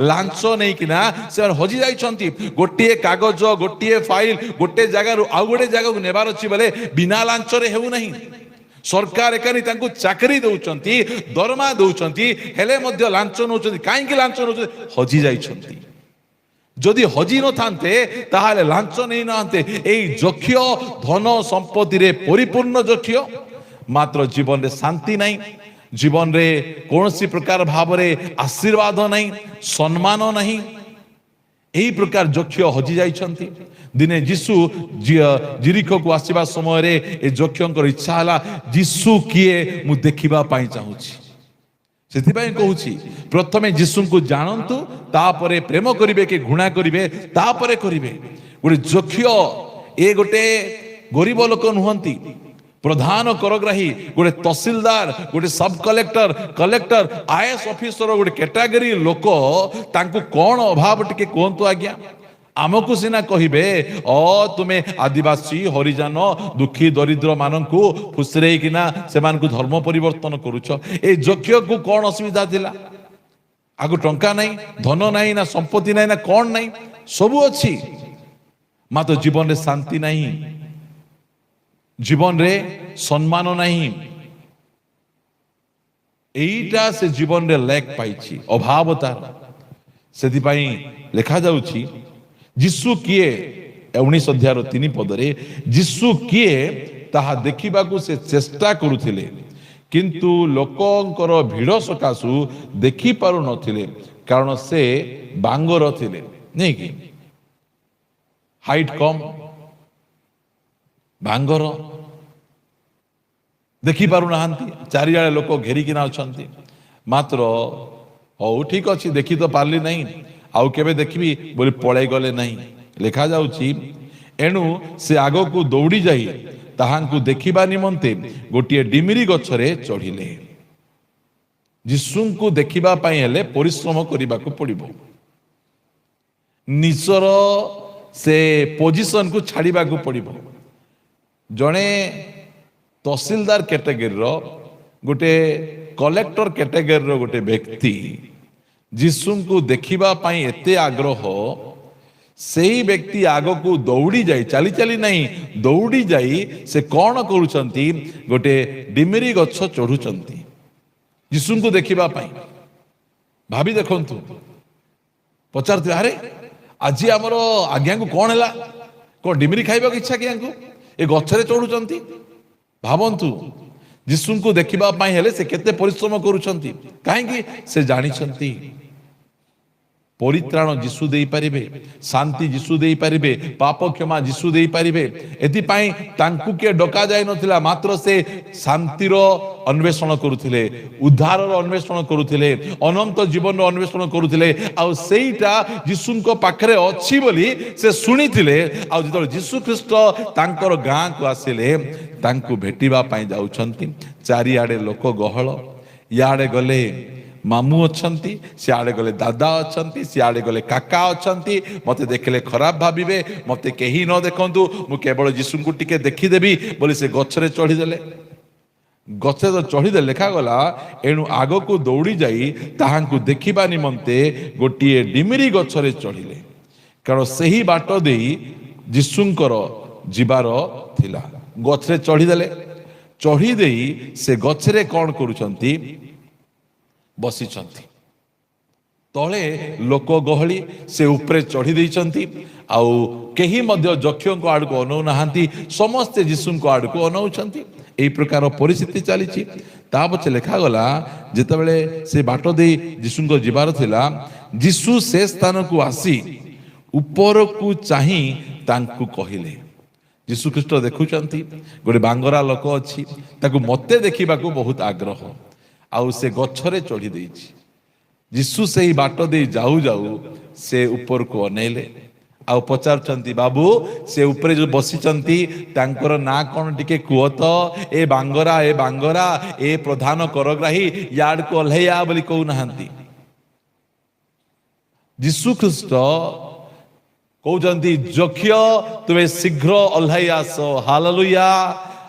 ଲାଞ୍ଚ ନେଇକିନା ସେମାନେ ହଜି ଯାଇଛନ୍ତି। ଗୋଟିଏ କାଗଜ, ଗୋଟିଏ ଫାଇଲ ଗୋଟେ ଜାଗାରୁ ଆଉ ଗୋଟେ ଜାଗାକୁ ନେବାର ଅଛି ବୋଲେ ବିନା ଲାଞ୍ଚରେ ହେଉନାହିଁ। ସରକାର ଏକାନି ତାଙ୍କୁ ଚାକିରି ଦଉଛନ୍ତି, ଦରମା ଦଉଛନ୍ତି, ହେଲେ ମଧ୍ୟ ଲାଞ୍ଚ ନେଉଛନ୍ତି। କାହିଁକି ଲାଞ୍ଚ ନେଉଛନ୍ତି? ହଜି ଯାଇଛନ୍ତି। ଯଦି ହଜି ନଥାନ୍ତେ ତାହେଲେ ଲାଞ୍ଚ ନେଇନାହାନ୍ତେ। ଏଇ ଯକ୍ଷ ଧନ ସମ୍ପତ୍ତିରେ ପରିପୂର୍ଣ୍ଣ ଯକ୍ଷ, ମାତ୍ର ଜୀବନରେ ଶାନ୍ତି ନାହିଁ, ଜୀବନରେ କୌଣସି ପ୍ରକାର ଭାବରେ ଆଶୀର୍ବାଦ ନାହିଁ, ସମ୍ମାନ ନାହିଁ। ଏହି ପ୍ରକାର ଯକ୍ଷ ହଜି ଯାଇଛନ୍ତି। ଦିନେ ଯୀଶୁ ଜିରିଖକୁ ଆସିବା ସମୟରେ ଏ ଯକ୍ଷଙ୍କର ଇଚ୍ଛା ହେଲା, ଯୀଶୁ କିଏ ମୁଁ ଦେଖିବା ପାଇଁ ଚାହୁଁଛି। ସେଥିପାଇଁ କହୁଛି, ପ୍ରଥମେ ଯୀଶୁଙ୍କୁ ଜାଣନ୍ତୁ, ତାପରେ ପ୍ରେମ କରିବେ କି ଘୃଣା କରିବେ ତାପରେ କରିବେ। ଗୋଟେ ଯକ୍ଷ ଏ ଗୋଟେ ଗରିବ ଲୋକ ନୁହନ୍ତି, ପ୍ରଧାନ କରଗ୍ରାହୀ, ଗୋଟେ ତହସିଲଦାର, ଗୋଟେ sub collector, collector, IAS officer ଗୋଟେ କ୍ୟାଟାଗୋରୀ ଲୋକ। ତାଙ୍କୁ କ'ଣ ଅଭାବ ଟିକେ କୁହନ୍ତୁ ଆଜ୍ଞା? ଆମକୁ ସିନା କହିବେ ତୁମେ ଆଦିବାସୀ, ହରିଜନ, ଦୁଃଖୀ ଦରିଦ୍ର ମାନଙ୍କୁ ଫୁସରେଇକିନା ସେମାନଙ୍କୁ ଧର୍ମ ପରିବର୍ତ୍ତନ କରୁଛ। ଏ ଯକ୍ଷକୁ କ'ଣ ଅସୁବିଧା ଥିଲା? ଆଗୁ ଟଙ୍କା ନାହିଁ, ଧନ ନାହିଁ, ନା ସମ୍ପତ୍ତି ନାହିଁ, ନା କ'ଣ ନାହିଁ? ସବୁ ଅଛି, ମାତ୍ର ଜୀବନରେ ଶାନ୍ତି ନାହିଁ, ଜୀବନରେ ସମ୍ମାନ ନାହିଁ। এইটা ସେ ଜୀବନରେ ଲେକ୍ ପାଇଛି, ଅଭାବ ତାର। ସେଥିପାଇଁ ଲେଖାଯାଉଛି ଯୀଶୁ କିଏ, 19:3 ଯୀଶୁ କିଏ ତାହା ଦେଖିବାକୁ ସେ ଚେଷ୍ଟା କରୁଥିଲେ, କିନ୍ତୁ ଲୋକଙ୍କର ଭିଡ଼ ସକାଶୁ ଦେଖିପାରୁନଥିଲେ, କାରଣ ସେ ବାଙ୍ଗର ଥିଲେ। ନାଇଁ କି, ହାଇଟ୍ କମ୍, ବାଙ୍ଗର, ଦେଖିପାରୁନାହାନ୍ତି, ଚାରିଆଡ଼େ ଲୋକ ଘେରିକିନା ଅଛନ୍ତି। ମାତ୍ର ହଉ ଠିକ ଅଛି, ଦେଖି ତ ପାରିଲି ନାହିଁ, ଆଉ କେବେ ଦେଖିବି ବୋଲି ପଳେଇ ଗଲେ ନାହିଁ। ଲେଖାଯାଉଛି ଏଣୁ ସେ ଆଗକୁ ଦୌଡ଼ି ଯାଇ ତାହାଙ୍କୁ ଦେଖିବା ନିମନ୍ତେ ଗୋଟିଏ ଡିମିରି ଗଛରେ ଚଢ଼ିଲେ। ଯୀଶୁଙ୍କୁ ଦେଖିବା ପାଇଁ ହେଲେ ପରିଶ୍ରମ କରିବାକୁ ପଡ଼ିବ, ନିଜର ସେ ପୋଜିସନକୁ ଛାଡ଼ିବାକୁ ପଡ଼ିବ। ଜଣେ ତହସିଲଦାର କ୍ୟାଟେଗୋରୀର, ଗୋଟେ କଲେକ୍ଟର କ୍ୟାଟେଗୋରୀର ଗୋଟେ ବ୍ୟକ୍ତି ଯୀଶୁଙ୍କୁ ଦେଖିବା ପାଇଁ ଏତେ ଆଗ୍ରହ, ସେହି ବ୍ୟକ୍ତି ଆଗକୁ ଦୌଡ଼ି ଯାଇ, ଚାଲି ଚାଲି ନାହିଁ, ଦୌଡ଼ି ଯାଇ ସେ କ'ଣ କରୁଛନ୍ତି, ଗୋଟେ ଡିମିରି ଗଛ ଚଢ଼ୁଛନ୍ତି ଯୀଶୁଙ୍କୁ ଦେଖିବା ପାଇଁ। ଭାବି ଦେଖନ୍ତୁ, ପଚାରୁଥିବେ ଆରେ ଆଜି ଆମର ଆଜ୍ଞାଙ୍କୁ କ'ଣ ହେଲା, କ'ଣ ଡିମିରି ଖାଇବାକୁ ଇଚ୍ଛା କି ଆଙ୍କୁ, ଏ ଗଛରେ ଚଢ଼ୁଛନ୍ତି। ଭାବନ୍ତୁ, ଯୀଶୁଙ୍କୁ ଦେଖିବା ପାଇଁ ହେଲେ ସେ କେତେ ପରିଶ୍ରମ କରୁଛନ୍ତି। କାହିଁକି, ସେ ଜାଣିଛନ୍ତି ପରିତ୍ରାଣ ଯୀଶୁ ଦେଇପାରିବେ, ଶାନ୍ତି ଯୀଶୁ ଦେଇପାରିବେ, ପାପ କ୍ଷମା ଯୀଶୁ ଦେଇପାରିବେ। ଏଥିପାଇଁ ତାଙ୍କୁ କିଏ ଡକାଯାଇ ନଥିଲା, ମାତ୍ର ସେ ଶାନ୍ତିର ଅନ୍ୱେଷଣ କରୁଥିଲେ, ଉଦ୍ଧାରର ଅନ୍ୱେଷଣ କରୁଥିଲେ, ଅନନ୍ତ ଜୀବନର ଅନ୍ୱେଷଣ କରୁଥିଲେ। ଆଉ ସେଇଟା ଯୀଶୁଙ୍କ ପାଖରେ ଅଛି ବୋଲି ସେ ଶୁଣିଥିଲେ। ଆଉ ଯେତେବେଳେ ଯୀଶୁ ଖ୍ରୀଷ୍ଟ ତାଙ୍କର ଗାଁକୁ ଆସିଲେ, ତାଙ୍କୁ ଭେଟିବା ପାଇଁ ଯାଉଛନ୍ତି, ଚାରିଆଡ଼େ ଲୋକ ଗହଳ। ଇଆଡ଼େ ଗଲେ ମାମୁଁ ଅଛନ୍ତି, ସିଆଡ଼େ ଗଲେ ଦାଦା ଅଛନ୍ତି, ସିଆଡ଼େ ଗଲେ କାକା ଅଛନ୍ତି। ମୋତେ ଦେଖିଲେ ଖରାପ ଭାବିବେ, ମୋତେ କେହି ନ ଦେଖନ୍ତୁ, ମୁଁ କେବଳ ଯୀଶୁଙ୍କୁ ଟିକେ ଦେଖିଦେବି ବୋଲି ସେ ଗଛରେ ଚଢ଼ିଦେଲେ। ଗଛରେ ଚଢ଼ିଦେଲେ, ଲେଖାଗଲା ଏଣୁ ଆଗକୁ ଦୌଡ଼ି ଯାଇ ତାହାଙ୍କୁ ଦେଖିବା ନିମନ୍ତେ ଗୋଟିଏ ଡିମିରି ଗଛରେ ଚଢ଼ିଲେ, କାରଣ ସେହି ବାଟ ଦେଇ ଯୀଶୁଙ୍କର ଯିବାର ଥିଲା। ଗଛରେ ଚଢ଼ିଦେଲେ, ଚଢ଼ି ଦେଇ ସେ ଗଛରେ କ'ଣ କରୁଛନ୍ତି, ବସିଛନ୍ତି। ତଳେ ଲୋକ ଗହଳି, ସେ ଉପରେ ଚଢ଼ି ଦେଇଛନ୍ତି। ଆଉ କେହି ମଧ୍ୟ ଯକ୍ଷଙ୍କ ଆଡ଼କୁ ଅନଉନାହାନ୍ତି, ସମସ୍ତେ ଯୀଶୁଙ୍କ ଆଡ଼କୁ ଅନଉଛନ୍ତି। ଏହି ପ୍ରକାର ପରିସ୍ଥିତି ଚାଲିଛି। ତା ପଛେ ଲେଖାଗଲା ଯେତେବେଳେ ସେ ବାଟ ଦେଇ ଯୀଶୁଙ୍କ ଯିବାର ଥିଲା, ଯୀଶୁ ସେ ସ୍ଥାନକୁ ଆସି ଉପରକୁ ଚାହିଁ ତାଙ୍କୁ କହିଲେ। ଯୀଶୁ ଖ୍ରୀଷ୍ଟ ଦେଖୁଛନ୍ତି ଗୋଟେ ବାଙ୍ଗରା ଲୋକ ଅଛି, ତାକୁ ମୋତେ ଦେଖିବାକୁ ବହୁତ ଆଗ୍ରହ, ଆଉ ସେ ଗଛରେ ଚଢ଼ି ଦେଇଛି। ଯୀଶୁ ସେହି ବାଟ ଦେଇ ଯାଉ ଯାଉ ସେ ଉପରକୁ ଅନେଇଲେ, ଆଉ ପଚାରୁଛନ୍ତି, ବାବୁ ସେ ଉପରେ ଯୋଉ ବସିଛନ୍ତି ତାଙ୍କର ନାଁ କ'ଣ ଟିକେ କୁହ ତ। ଏ ବାଙ୍ଗରା, ଏ ବାଙ୍ଗରା, ଏ ପ୍ରଧାନ କରଗ୍ରାହୀ, ୟାଡକୁ ଓହ୍ଲେଇଆ ବୋଲି କହୁନାହାନ୍ତି। ଯୀଶୁ ଖ୍ରୀଷ୍ଟ କହୁଛନ୍ତି, ଯକ୍ଷ ତୁମେ ଶୀଘ୍ର ଓହ୍ଲାଇ ଆସ। ହାଲେଲୁୟା।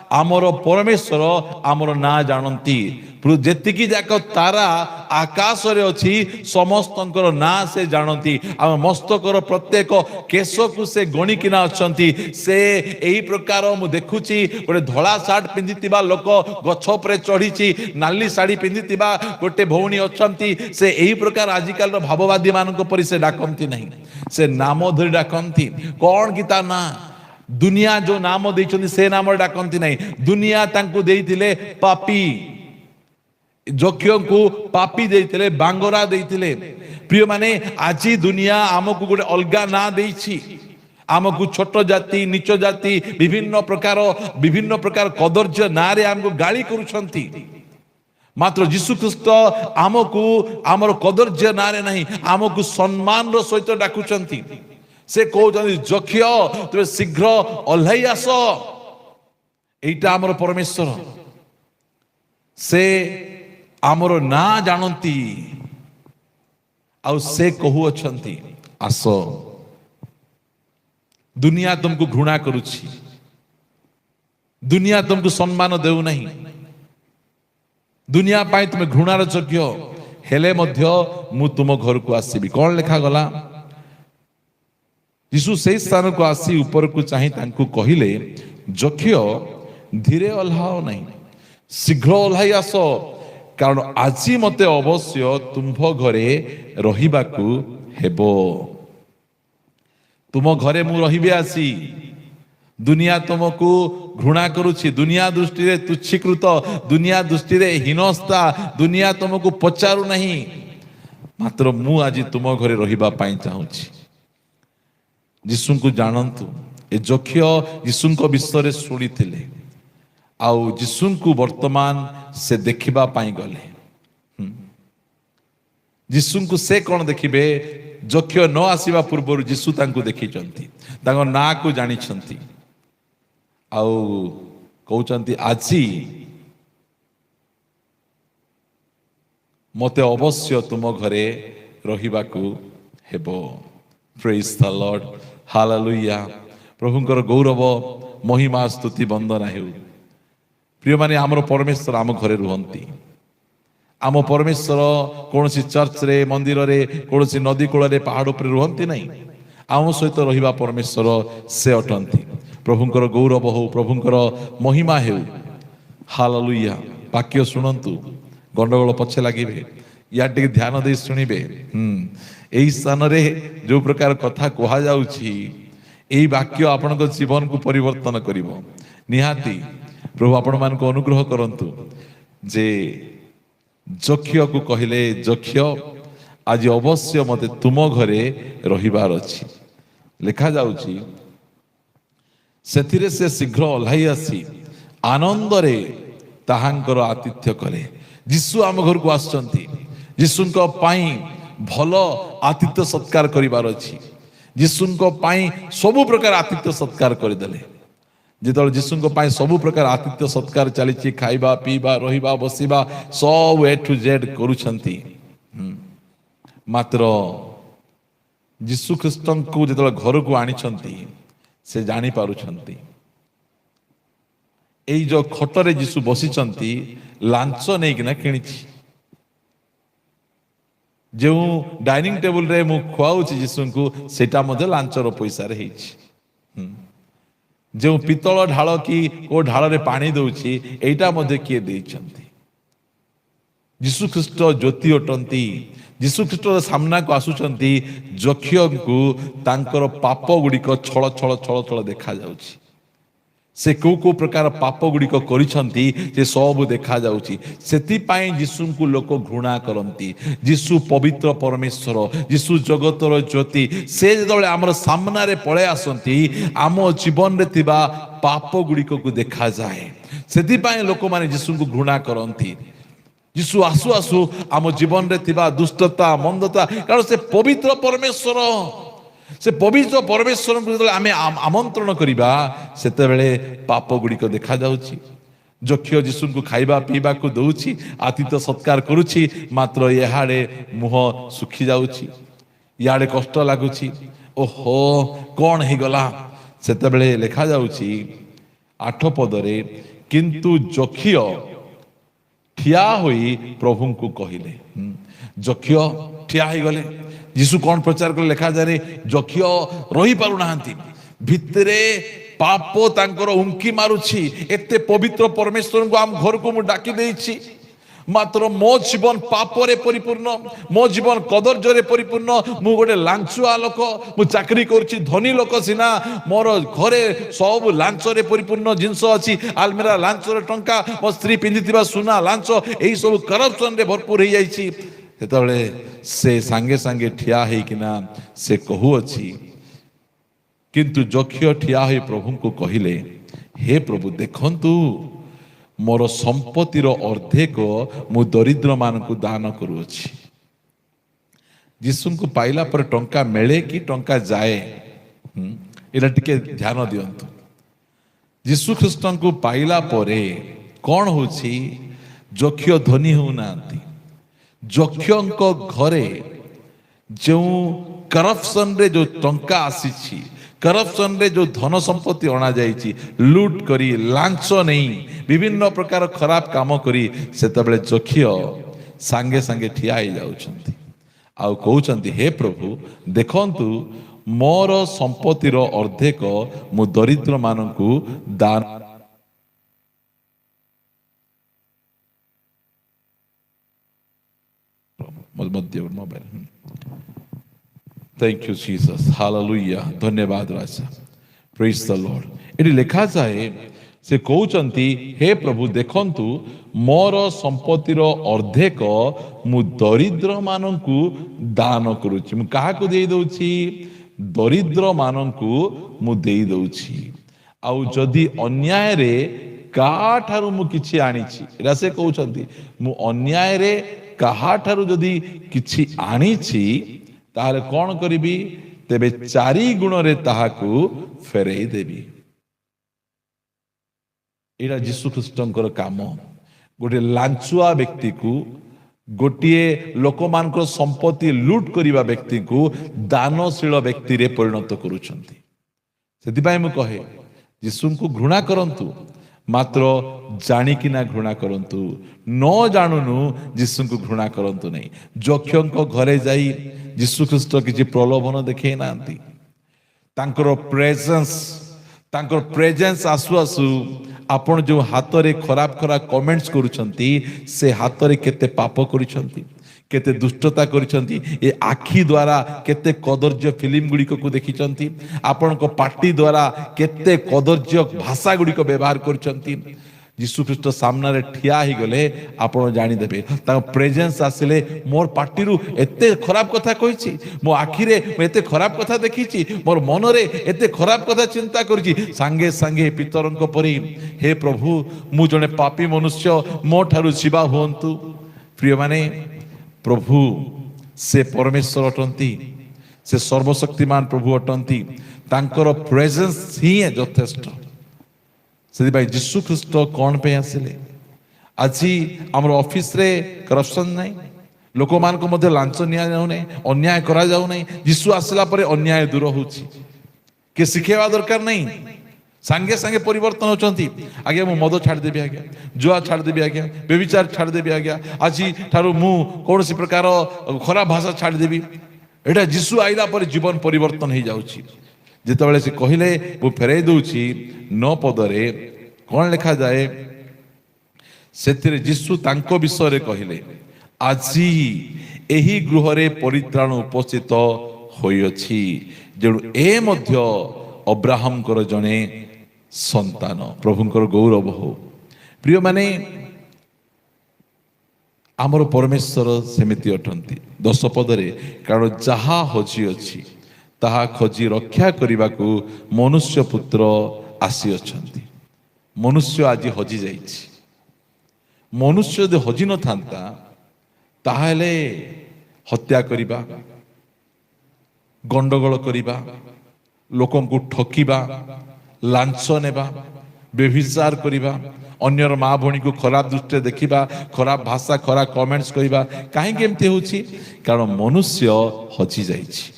ଆମର ପରମେଶ୍ୱର ଆମର ନାଁ ଜାଣନ୍ତି। ଯେତିକି ଯାକ ତାରା ଆକାଶରେ ଅଛି ସମସ୍ତଙ୍କର ନାଁ ସେ ଜାଣନ୍ତି। ଆମ ମସ୍ତକର ପ୍ରତ୍ୟେକ କେଶକୁ ସେ ଗଣିକିନା ଅଛନ୍ତି। ସେ ଏହି ପ୍ରକାର, ମୁଁ ଦେଖୁଛି ଗୋଟେ ଧଳା ସାର୍ଟ ପିନ୍ଧିଥିବା ଲୋକ ଗଛ ଉପରେ ଚଢ଼ିଛି, ନାଲି ଶାଢ଼ୀ ପିନ୍ଧିଥିବା ଗୋଟେ ଭଉଣୀ ଅଛନ୍ତି। ସେ ଏହି ପ୍ରକାର ଆଜିକାଲିର ଭାବବାଦୀ ମାନଙ୍କ ପରି ସେ ଡାକନ୍ତି ନାହିଁ, ସେ ନାମ ଧରି ଡାକନ୍ତି। କ'ଣ କି ତା ନାଁ? ଦୁନିଆ ଯୋଉ ନାମ ଦେଇଛନ୍ତି ସେ ନାମରେ ଡାକନ୍ତି ନାହିଁ। ଦୁନିଆ ତାଙ୍କୁ ଦେଇଥିଲେ ପାପୀ, ଯକ୍ଷଙ୍କୁ ପାପୀ ଦେଇଥିଲେ, ବାଙ୍ଗରା ଦେଇଥିଲେ। ପ୍ରିୟମାନେ, ଆଜି ଦୁନିଆ ଆମକୁ ଗୋଟେ ଅଲଗା ନାଁ ଦେଇଛି। ଆମକୁ ଛୋଟ ଜାତି, ନିଚ ଜାତି, ବିଭିନ୍ନ ପ୍ରକାର କଦର୍ଯ୍ୟ ନାଁରେ ଆମକୁ ଗାଳି କରୁଛନ୍ତି। ମାତ୍ର ଯୀଶୁ ଖ୍ରୀଷ୍ଟ ଆମକୁ ଆମର କଦର୍ଯ୍ୟ ନାଁରେ ନାହିଁ, ଆମକୁ ସମ୍ମାନର ସହିତ ଡାକୁଛନ୍ତି। ସେ କହୁଛନ୍ତି, ଯକ୍ଷ ତୁମେ ଶୀଘ୍ର ଓହ୍ଲାଇ ଆସ। এইটা ଆମର ପରମେଶ୍ୱର, ସେ ଆମର ନାଁ ଜାଣନ୍ତି, ଆଉ ସେ କହୁଅଛନ୍ତି ଆସ। ଦୁନିଆ ତୁମକୁ ଘୃଣା କରୁଛି, ଦୁନିଆ ତୁମକୁ ସମ୍ମାନ ଦେଉନାହିଁ, ଦୁନିଆ ପାଇଁ ତୁମେ ଘୃଣାର ଯୋଗ୍ୟ, ହେଲେ ମଧ୍ୟ ମୁଁ ତୁମ ଘରକୁ ଆସିବି। କ'ଣ ଲେଖାଗଲା? ଯୀଶୁ ସେହି ସ୍ଥାନକୁ ଆସି ଉପରକୁ ଚାହିଁ ତାଙ୍କୁ କହିଲେ, ଯକ୍ଷ ଧୀରେ ଓହ୍ଲାଅ ନାହିଁ, ଶୀଘ୍ର ଓହ୍ଲାଇ ଆସ, କାରଣ ଆଜି ମୋତେ ଅବଶ୍ୟ ତୁମ୍ଭ ଘରେ ରହିବାକୁ ହେବ। ତୁମ ଘରେ ମୁଁ ରହିବି ଆସି। ଦୁନିଆ ତୁମକୁ ଘୃଣା କରୁଛି, ଦୁନିଆ ଦୃଷ୍ଟିରେ ତୁଚ୍ଛୀକୃତ, ଦୁନିଆ ଦୃଷ୍ଟିରେ ହୀନସ୍ତା, ଦୁନିଆ ତୁମକୁ ପଚାରୁ ନାହିଁ, ମାତ୍ର ମୁଁ ଆଜି ତୁମ ଘରେ ରହିବା ପାଇଁ ଚାହୁଁଛି। ଯୀଶୁଙ୍କୁ ଜାଣନ୍ତୁ, ଏ ଯକ୍ଷ ଯୀଶୁଙ୍କ ବିଷୟରେ ଶୁଣିଥିଲେ, ଆଉ ଯୀଶୁଙ୍କୁ ବର୍ତ୍ତମାନ ସେ ଦେଖିବା ପାଇଁ ଗଲେ। ଯୀଶୁଙ୍କୁ ସେ କ'ଣ ଦେଖିବେ? ଯକ୍ଷ ନ ଆସିବା ପୂର୍ବରୁ ଯୀଶୁ ତାଙ୍କୁ ଦେଖିଛନ୍ତି, ତାଙ୍କ ନାଁକୁ ଜାଣିଛନ୍ତି, ଆଉ କହୁଛନ୍ତି ଆଜି ମୋତେ ଅବଶ୍ୟ ତୁମ ଘରେ ରହିବାକୁ ହେବ। ପ୍ରେଜ୍ ଦ ଲର୍ଡ, ହାଲେଲୁୟା। ପ୍ରଭୁଙ୍କର ଗୌରବ, ମହିମା, ସ୍ତୁତି, ବନ୍ଦନା ହେଉ। ପ୍ରିୟମାନେ, ଆମର ପରମେଶ୍ୱର ଆମ ଘରେ ରୁହନ୍ତି। ଆମ ପରମେଶ୍ୱର କୌଣସି ଚର୍ଚ୍ଚରେ, ମନ୍ଦିରରେ, କୌଣସି ନଦୀ କୂଳରେ, ପାହାଡ଼ ଉପରେ ରୁହନ୍ତି ନାହିଁ। ଆମ ସହିତ ରହିବା ପରମେଶ୍ୱର ସେ ଅଟନ୍ତି। ପ୍ରଭୁଙ୍କର ଗୌରବ ହଉ, ପ୍ରଭୁଙ୍କର ମହିମା ହେଉ। ହାଲେଲୁୟା। ବାକ୍ୟ ଶୁଣନ୍ତୁ, ଗଣ୍ଡଗୋଳ ପଛେ ଲାଗିବେ, ୟା ଟିକେ ଧ୍ୟାନ ଦେଇ ଶୁଣିବେ। ଏହି ସ୍ଥାନରେ ଯେଉଁ ପ୍ରକାର କଥା କୁହାଯାଉଛି, ଏହି ବାକ୍ୟ ଆପଣଙ୍କ ଜୀବନକୁ ପରିବର୍ତ୍ତନ କରିବ ନିହାତି। ପ୍ରଭୁ ଆପଣମାନଙ୍କୁ ଅନୁଗ୍ରହ କରନ୍ତୁ ଯେ ଯକ୍ଷକୁ କହିଲେ, ଯକ୍ଷ ଆଜି ଅବଶ୍ୟ ମୋତେ ତୁମ ଘରେ ରହିବାର ଅଛି। ଲେଖାଯାଉଛି, ସେଥିରେ ସେ ଶୀଘ୍ର ଓହ୍ଲାଇ ଆସି ଆନନ୍ଦରେ ତାହାଙ୍କର ଆତିଥ୍ୟ କଲେ। ଯୀଶୁ ଆମ ଘରକୁ ଆସୁଛନ୍ତି, ଯୀଶୁଙ୍କ ପାଇଁ ଭଲ ଆତିଥ୍ୟ ସତ୍କାର କରିବାର ଅଛି। ଯୀଶୁଙ୍କ ପାଇଁ ସବୁ ପ୍ରକାର ଆତିଥ୍ୟ ସତ୍କାର କରିଦେଲେ। ଯେତେବେଳେ ଯୀଶୁଙ୍କ ପାଇଁ ସବୁ ପ୍ରକାର ଆତିଥ୍ୟ ସତ୍କାର ଚାଲିଛି, ଖାଇବା, ପିଇବା, ରହିବା, ବସିବା, ସବୁ ଏ ଠୁ ଜେଡ୍ କରୁଛନ୍ତି, ମାତ୍ର ଯୀଶୁ ଖ୍ରୀଷ୍ଟଙ୍କୁ ଯେତେବେଳେ ଘରକୁ ଆଣିଛନ୍ତି, ସେ ଜାଣିପାରୁଛନ୍ତି ଏଇ ଯୋଉ ଖଟରେ ଯୀଶୁ ବସିଛନ୍ତି, ଲାଞ୍ଚ ନେଇକିନା କିଣିଛି। ଯେଉଁ ଡାଇନିଂ ଟେବୁଲରେ ମୁଁ ଖୁଆଉଛି ଯୀଶୁଙ୍କୁ, ସେଇଟା ମଧ୍ୟ ଲାଞ୍ଚର ପଇସାରେ ହେଇଛି। ଯେଉଁ ପିତ୍ତଳ ଢାଳ କି କୋଉ ଢାଳରେ ପାଣି ଦଉଛି, ଏଇଟା ମଧ୍ୟ କିଏ ଦେଇଛନ୍ତି? ଯୀଶୁ ଖ୍ରୀଷ୍ଟ ଜ୍ୟୋତି ଅଟନ୍ତି। ଯୀଶୁ ଖ୍ରୀଷ୍ଟର ସାମ୍ନାକୁ ଆସୁଛନ୍ତି ଯକ୍ଷଙ୍କୁ, ତାଙ୍କର ପାପ ଗୁଡ଼ିକ ଛଳ ଛଳ ଛଳ ଛଳ ଦେଖାଯାଉଛି। ସେ କୋଉ କୋଉ ପ୍ରକାର ପାପ ଗୁଡ଼ିକ କରିଛନ୍ତି, ସେ ସବୁ ଦେଖାଯାଉଛି। ସେଥିପାଇଁ ଯୀଶୁଙ୍କୁ ଲୋକ ଘୃଣା କରନ୍ତି। ଯୀଶୁ ପବିତ୍ର ପରମେଶ୍ୱର, ଯୀଶୁ ଜଗତର ଜ୍ୟୋତି। ସେ ଯେତେବେଳେ ଆମର ସାମ୍ନାରେ ପଳେଇ ଆସନ୍ତି, ଆମ ଜୀବନରେ ଥିବା ପାପ ଗୁଡ଼ିକକୁ ଦେଖାଯାଏ। ସେଥିପାଇଁ ଲୋକମାନେ ଯୀଶୁଙ୍କୁ ଘୃଣା କରନ୍ତି। ଯୀଶୁ ଆସୁ ଆସୁ ଆମ ଜୀବନରେ ଥିବା ଦୁଷ୍ଟତା, ମନ୍ଦତା, କାରଣ ସେ ପବିତ୍ର ପରମେଶ୍ୱର। ସେ ପବିତ୍ର ପରମେଶ୍ୱରଙ୍କୁ ଯେତେବେଳେ ଆମେ ଆମନ୍ତ୍ରଣ କରିବା, ସେତେବେଳେ ପାପ ଗୁଡ଼ିକ ଦେଖାଯାଉଛି। ଯକ୍ଷ ଯୀଶୁଙ୍କୁ ଖାଇବା ପିଇବାକୁ ଦଉଛି, ଆତିଥ୍ୟ ସତ୍କାର କରୁଛି, ମାତ୍ର ଏହାଡ଼େ ମୁହଁ ଶୁଖି ଯାଉଛି, ଇଆଡ଼େ କଷ୍ଟ ଲାଗୁଛି। ଓହୋ, କ'ଣ ହେଇଗଲା? ସେତେବେଳେ ଲେଖାଯାଉଛି 8 ପଦରେ, କିନ୍ତୁ ଯକ୍ଷ ଠିଆ ହୋଇ ପ୍ରଭୁଙ୍କୁ କହିଲେ। ଯକ୍ଷ ଠିଆ ହେଇଗଲେ। ଯୀଶୁ କ'ଣ ପ୍ରଚାର କଲେ? ଲେଖାଯାଏ, ଯକ୍ଷ ରହିପାରୁନାହାନ୍ତି, ଭିତରେ ପାପ ତାଙ୍କର ଉଙ୍କି ମାରୁଛି। ଏତେ ପବିତ୍ର ପରମେଶ୍ୱରଙ୍କୁ ଆମ ଘରକୁ ମୁଁ ଡାକି ଦେଇଛି, ମାତ୍ର ମୋ ଜୀବନ ପାପରେ ପରିପୂର୍ଣ୍ଣ, ମୋ ଜୀବନ କଦର୍ଯ୍ୟରେ ପରିପୂର୍ଣ୍ଣ। ମୁଁ ଗୋଟେ ଲାଞ୍ଚୁଆ ଲୋକ, ମୁଁ ଚାକିରି କରୁଛି, ଧନୀ ଲୋକ ସିନା, ମୋର ଘରେ ସବୁ ଲାଞ୍ଚରେ ପରିପୂର୍ଣ୍ଣ ଜିନିଷ ଅଛି। ଆଲମିରା ଲାଞ୍ଚର ଟଙ୍କା, ମୋ ସ୍ତ୍ରୀ ପିନ୍ଧିଥିବା ସୁନା ଲାଞ୍ଚ, ଏଇ ସବୁ କରପସନରେ ଭରପୁର ହେଇଯାଇଛି। ସେତେବେଳେ ସେ ସାଙ୍ଗେ ସାଙ୍ଗେ ଠିଆ ହେଇକିନା ସେ କହୁଅଛି, କିନ୍ତୁ ଯକ୍ଷ ଠିଆ ହୋଇ ପ୍ରଭୁଙ୍କୁ କହିଲେ, ହେ ପ୍ରଭୁ, ଦେଖନ୍ତୁ, ମୋର ସମ୍ପତ୍ତିର ଅର୍ଦ୍ଧେକ ମୁଁ ଦରିଦ୍ର ମାନଙ୍କୁ ଦାନ କରୁଅଛି। ଯୀଶୁଙ୍କୁ ପାଇଲା ପରେ ଟଙ୍କା ମିଳେ କି ଟଙ୍କା ଯାଏ? ଏଇଟା ଟିକେ ଧ୍ୟାନ ଦିଅନ୍ତୁ। ଯୀଶୁ ଖ୍ରୀଷ୍ଟଙ୍କୁ ପାଇଲା ପରେ କ'ଣ ହଉଛି? ଯକ୍ଷ ଧନୀ ହେଉନାହାନ୍ତି। ଯକ୍ଷଙ୍କ ଘରେ ଯେଉଁ କରପସନରେ ଯେଉଁ ଟଙ୍କା ଆସିଛି, କରପସନରେ ଯେଉଁ ଧନ ସମ୍ପତ୍ତି ଅଣାଯାଇଛି, ଲୁଟ୍ କରି, ଲାଞ୍ଚ ନେଇ, ବିଭିନ୍ନ ପ୍ରକାର ଖରାପ କାମ କରି, ସେତେବେଳେ ଯକ୍ଷ ସାଙ୍ଗେ ସାଙ୍ଗେ ଠିଆ ହେଇଯାଉଛନ୍ତି, ଆଉ କହୁଛନ୍ତି, ହେ ପ୍ରଭୁ, ଦେଖନ୍ତୁ, ମୋର ସମ୍ପତ୍ତିର ଅର୍ଦ୍ଧେକ ମୁଁ ଦରିଦ୍ର ମାନଙ୍କୁ ଦାନ mobile. Thank you Jesus, hallelujah, धन्यवाद राजा, प्रेज द लॉर्ड। एटी लेखा जाए से कहउचंती हे प्रभु देखंतु मोर संपत्तिर अर्धेक मु दरिद्र मानंकु दान करूची। मु काहाकु देई दउची? दरिद्र मानंकु मु देई दउची। आउ जदि अन्याय रे काठारु मु किछि आनिछि, एटा से कहउचंती मु अन्याय रे काहाठारु जदि किछि आनिछि ताहले कौन करिबी? तेबे 4 गुणरे ताहाकु फेरई देबी। एटा यीशु ख्रीष्टंकर काम। गोटे लांचुआ व्यक्ति को, गोटे लोकमानकर संपत्ति लूट करिबा व्यक्ति को दानशील व्यक्ति रे परिणत करूछंती। सेतिबाई मु कहे यीशु को घृणा करंतु, मात्र जानिकिना घृणा करंतु, न जानुनु यीशु को घृणा करंतु नहीं। जक्षक घरे जाई यीशु ख्रीष्ट किछि प्रलोभन देखै नांती। तांकर प्रेजेंस आसु आसु आपण जो हाथ रे खराब खराब कमेंट्स करूछंती, से हाथ रे केते पाप करूछंती, केते दुष्टता करूछंती। ए आखी द्वारा केते कदर्य फिल्म गुडी को देखिछंती, आपण को पार्टी द्वारा केते कदर्य भाषा गुडी को व्यवहार करूछंती। यीशु ख्रीष्ट सामने रे ठिया ही गले आपण जानि देबे। ता प्रेजेंस आसिले मोर पार्टी रु एते खराब कथा कहिछि, मो आखी रे एते खराब कथा देखिछि, मोर मन रे एते खराब कथा चिंता करछि, संगे संगे पितरंक परि हे प्रभु मु जने पापी मनुष्य, मो ठारु छिबा होंतु। प्रिय माने प्रभु से परमेश्वर अटंती, से सर्वशक्तिमान प्रभु अटंती। तांकर प्रेजेंस ही यथेष्ट। से यीशु ख्रीष्ट कौन पे आसिले? आज आम ऑफिस रे करप्शन नहीं, लोक मान को मध्य लांच निया जाउ नहीं, अन्याय करा जाउ नहीं। यीशु आसला परे अन्याय दूर होछि। के शिखेवा दरकार नहीं, सांगे सांगे परिवर्तन होचंती। आगे मु मद छाड़ देबी, आगे जुआ छाड़ देबी, आगे बेविचार छाड़ देबी, आगे आज ठारू मु कोनोसी प्रकार खराब भाषा छाड़ देबी। एटा यीशु आइला पर जीवन परिवर्तन हो जाउछि। जितेबाला से कहले वो फेरई दउछि 9 पदरे कौन लिखा जाए? सेथिरे यीशु तांको विषय रे कहले आजी एही गृह रे परित्राण उपस्थित होइछि, जेणु ए मध्य अब्राहम कर जने संतान। प्रभुंकर गौरव हो। प्रिय माने आमर परमेश्वर सेमिति अटंती। 10 पदरे कारण जहा हजी अछि ताहा खोजी रक्षा करने को मनुष्य पुत्र आसी अछंती। मनुष्य आज हजि जाइछि। मनुष्य यदि हजि न थांता ताहले हत्या करिबा, गंडगोल करिबा, लोकन को ठकिबा, लांच नेबा, बेविचार करिबा, अन्यर माँ भणी को खराब दृष्टि देखिबा, खराब भाषा खराब कमेंट्स करिबा। काहे केमते होछि? कारण मनुष्य हजि जाइछि।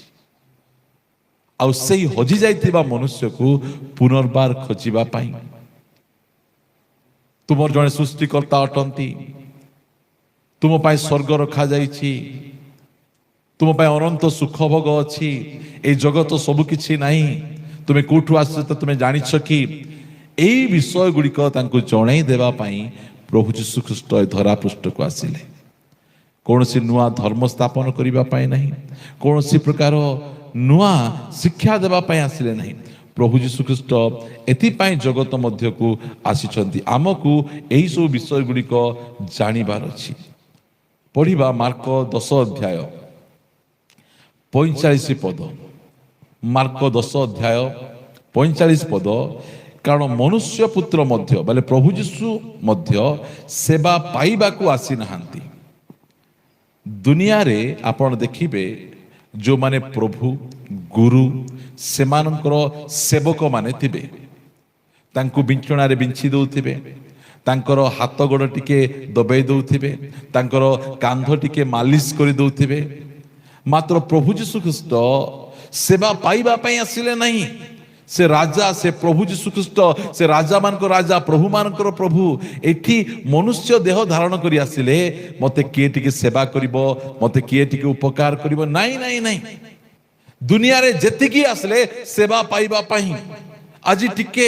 आउ सेई हजि जाइथिबा मनुष्य को पुनर्बार खोजिबा पाई तुमर जने सृष्टिकर्ता अटंती। तुम पाई स्वर्ग रखा जाइछि, तुम पाई अनंत सुख भोग अछि। ए जगत सब किछि नाही। तुमे कोठु आछो त तुमे जानिछ कि एई विषय गुडिक तांको जणाई देबा पाई प्रभु यीशु ख्रीष्ट धरा पृष्ठ को आसिले। कोनोसी नुआ धर्म स्थापन करिबा पाई नाही, कोनोसी प्रकार नुआ शिक्षा देवा पाई आसिले नहीं। प्रभु यीशु ख्रीष्ट एथिपाई जगत मध्य को आसिछंती। आमको एही सब विषय गुडिक जानिबार अछि। पढ़िबा मार्क 10 अध्याय 45 पद। मार्क 10 अध्याय 45 पद। कारण मनुष्य पुत्र मध्य बाले प्रभु यीशु मध्य सेवा पाइबा को आसी नहांती। दुनिया रे आपण देखिबे जो माने प्रभु गुरु सेमानकर सेवक माने थिबे, तांको बिंचणा रे बिंची दउथिबे, तांकर हाथ गोड़ टिके दबाई दउथिबे, तांकर कांध टिके मालिश करि दउथिबे। मात्र प्रभु यीशु ख्रीष्ट सेवा पाइबा पई आसिले नहीं। से राजा, से प्रभु यीशु ख्रीष्ट, से राजा मान को राजा, प्रभु मान को प्रभु एठी मनुष्य देह धारण करी आसिले मते किए टिके सेवा करिवो, मते किए टिके उपकार करिवो। नहीं नहीं नहीं, ଦୁନିଆରେ ଯେତିକି ଆସିଲେ ସେବା ପାଇବା ପାଇଁ। ଆଜି ଟିକେ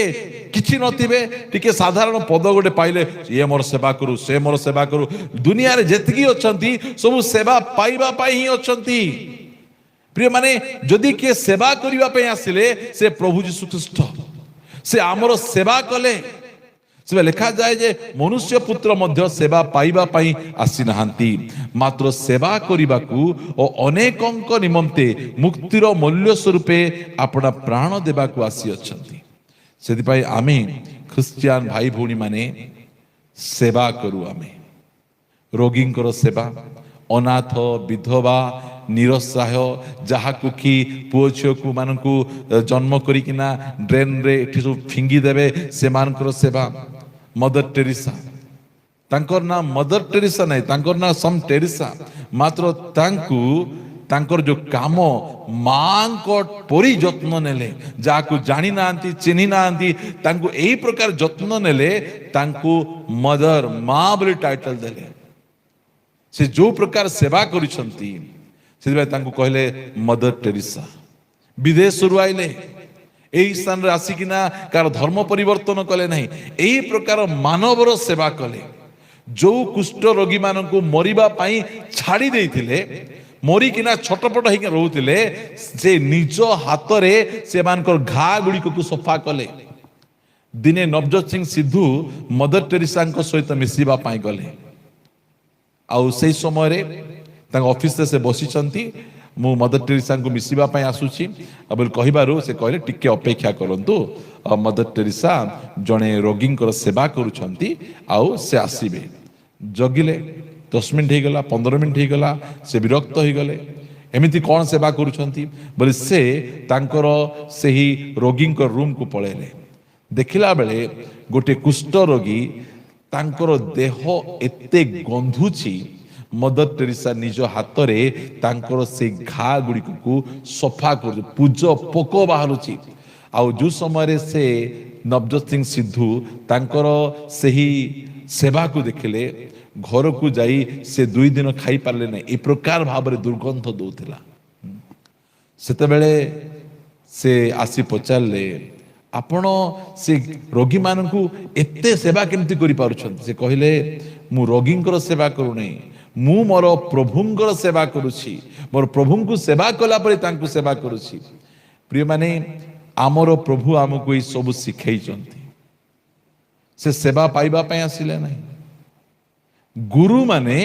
କିଛି ନଥିବେ, ଟିକେ ସାଧାରଣ ପଦ ଗୋଟେ ପାଇଲେ ଇଏ ମୋର ସେବା କରୁ, ସେ ମୋର ସେବା କରୁ। ଦୁନିଆରେ ଯେତିକି ଅଛନ୍ତି ସବୁ ସେବା ପାଇବା ପାଇଁ ହିଁ ଅଛନ୍ତି। ପ୍ରିୟମାନେ, ଯଦି କିଏ ସେବା କରିବା ପାଇଁ ଆସିଲେ ସେ ପ୍ରଭୁ ଯୀଶୁ ଖ୍ରୀଷ୍ଟ, ସେ ଆମର ସେବା କଲେ। ସେ ଲେଖାଯାଏ ଯେ ମନୁଷ୍ୟ ପୁତ୍ର ମଧ୍ୟ ସେବା ପାଇବା ପାଇଁ ଆସିନାହାନ୍ତି, ମାତ୍ର ସେବା କରିବାକୁ ଓ ଅନେକଙ୍କ ନିମନ୍ତେ ମୁକ୍ତିର ମୂଲ୍ୟ ସ୍ୱରୂପେ ଆପଣା ପ୍ରାଣ ଦେବାକୁ ଆସିଅଛନ୍ତି। ସେଥିପାଇଁ ଆମେ ଖ୍ରୀଷ୍ଟିଆନ ଭାଇ ଭଉଣୀ ମାନେ ସେବା କରୁ। ଆମେ ରୋଗୀଙ୍କର ସେବା, ଅନାଥ, ବିଧବା, ନିରସହାୟ, ଯାହାକୁ କି ପୁଅ ଝିଅକୁ ମାନଙ୍କୁ ଜନ୍ମ କରିକିନା ଡ୍ରେନରେ ଏଠି ସବୁ ଫିଙ୍ଗି ଦେବେ, ସେମାନଙ୍କର ସେବା। ମଦର ଟେରେସା, ତାଙ୍କର ନାଁ ମଦର ଟେରେସା ନାହିଁ, ତାଙ୍କର ନାଁ ସମ୍ ଟେରେସା। ମାତ୍ର ତାଙ୍କୁ ତାଙ୍କର ଯୋଉ କାମ ମାଙ୍କ ପରି ଯତ୍ନ ନେଲେ। ଯାହାକୁ ଜାଣି ନାହାନ୍ତି, ଚିହ୍ନି ନାହାନ୍ତି, ତାଙ୍କୁ ଏଇ ପ୍ରକାର ଯତ୍ନ ନେଲେ, ତାଙ୍କୁ ମଦର, ମା ବୋଲି ଟାଇଟଲ ଦେଲେ। ସେ ଯୋଉ ପ୍ରକାର ସେବା କରିଛନ୍ତି, ସେଥିପାଇଁ ତାଙ୍କୁ କହିଲେ ମଦର ଟେରେସା। ବିଦେଶରୁ ଆଇଲେ, ଏହି ସ୍ଥାନରେ ଆସିକିନା କାହାର ଧର୍ମ ପରିବର୍ତ୍ତନ କଲେ ନାହିଁ, ଏହି ପ୍ରକାର ମାନବର ସେବା କଲେ। ଯୋଉ କୁଷ୍ଠ ରୋଗୀ ମାନଙ୍କୁ ମରିବା ପାଇଁ ଛାଡି ଦେଇଥିଲେ, ମରିକିନା ଛଟପଟ ହେଇକି ରହୁଥିଲେ, ସେ ନିଜ ହାତରେ ସେମାନଙ୍କର ଘା ଗୁଡ଼ିକକୁ ସଫା କଲେ। ଦିନେ ନବଜୋତ ସିଂ ସିଦ୍ଧୁ ମଦର ଟେରେସାଙ୍କ ସହିତ ମିଶିବା ପାଇଁ ଗଲେ। ଆଉ ସେଇ ସମୟରେ ତାଙ୍କ ଅଫିସରେ ସେ ବସିଛନ୍ତି, ମୁଁ ମଦର ଟେରେସାଙ୍କୁ ମିଶିବା ପାଇଁ ଆସୁଛି ବୋଲି କହିବାରୁ ସେ କହିଲେ ଟିକେ ଅପେକ୍ଷା କରନ୍ତୁ, ମଦର ଟେରେସା ଜଣେ ରୋଗୀଙ୍କର ସେବା କରୁଛନ୍ତି, ଆଉ ସେ ଆସିବେ। ଜଗିଲେ, 10 ମିନିଟ୍ ହେଇଗଲା, 15 ମିନିଟ୍ ହେଇଗଲା, ସେ ବିରକ୍ତ ହେଇଗଲେ। ଏମିତି କ'ଣ ସେବା କରୁଛନ୍ତି ବୋଲି ସେ ତାଙ୍କର ସେହି ରୋଗୀଙ୍କ ରୁମକୁ ପଳେଇଲେ। ଦେଖିଲା ବେଳେ ଗୋଟେ କୁଷ୍ଠ ରୋଗୀ, ତାଙ୍କର ଦେହ ଏତେ ଗନ୍ଧୁଛି, ମଦର ଟେରେସା ନିଜ ହାତରେ ତାଙ୍କର ସେ ଘା ଗୁଡ଼ିକୁ ସଫା କରୁଛି, ପୂଜ ପୋକ ବାହାରୁଛି। ଆଉ ଯୋଉ ସମୟରେ ସେ ନବଜୋତ ସିଂ ସିଦ୍ଧୁ ତାଙ୍କର ସେହି ସେବାକୁ ଦେଖିଲେ, ଘରକୁ ଯାଇ ସେ 2 ଦିନ ଖାଇପାରିଲେ ନାହିଁ, ଏ ପ୍ରକାର ଭାବରେ ଦୁର୍ଗନ୍ଧ ଦଉଥିଲା। ସେତେବେଳେ ସେ ଆସି ପଚାରିଲେ, ଆପଣ ସେ ରୋଗୀମାନଙ୍କୁ ଏତେ ସେବା କେମିତି କରିପାରୁଛନ୍ତି? ସେ କହିଲେ, ମୁଁ ରୋଗୀଙ୍କର ସେବା କରୁନାହିଁ, ମୁଁ ମୋର ପ୍ରଭୁଙ୍କର ସେବା କରୁଛି। ମୋର ପ୍ରଭୁଙ୍କୁ ସେବା କଲା ପରେ ତାଙ୍କୁ ସେବା କରୁଛି। ପ୍ରିୟମାନେ, ଆମର ପ୍ରଭୁ ଆମକୁ ଏଇ ସବୁ ଶିଖେଇଛନ୍ତି। ସେ ସେବା ପାଇବା ପାଇଁ ଆସିଲେ ନାହିଁ। ଗୁରୁମାନେ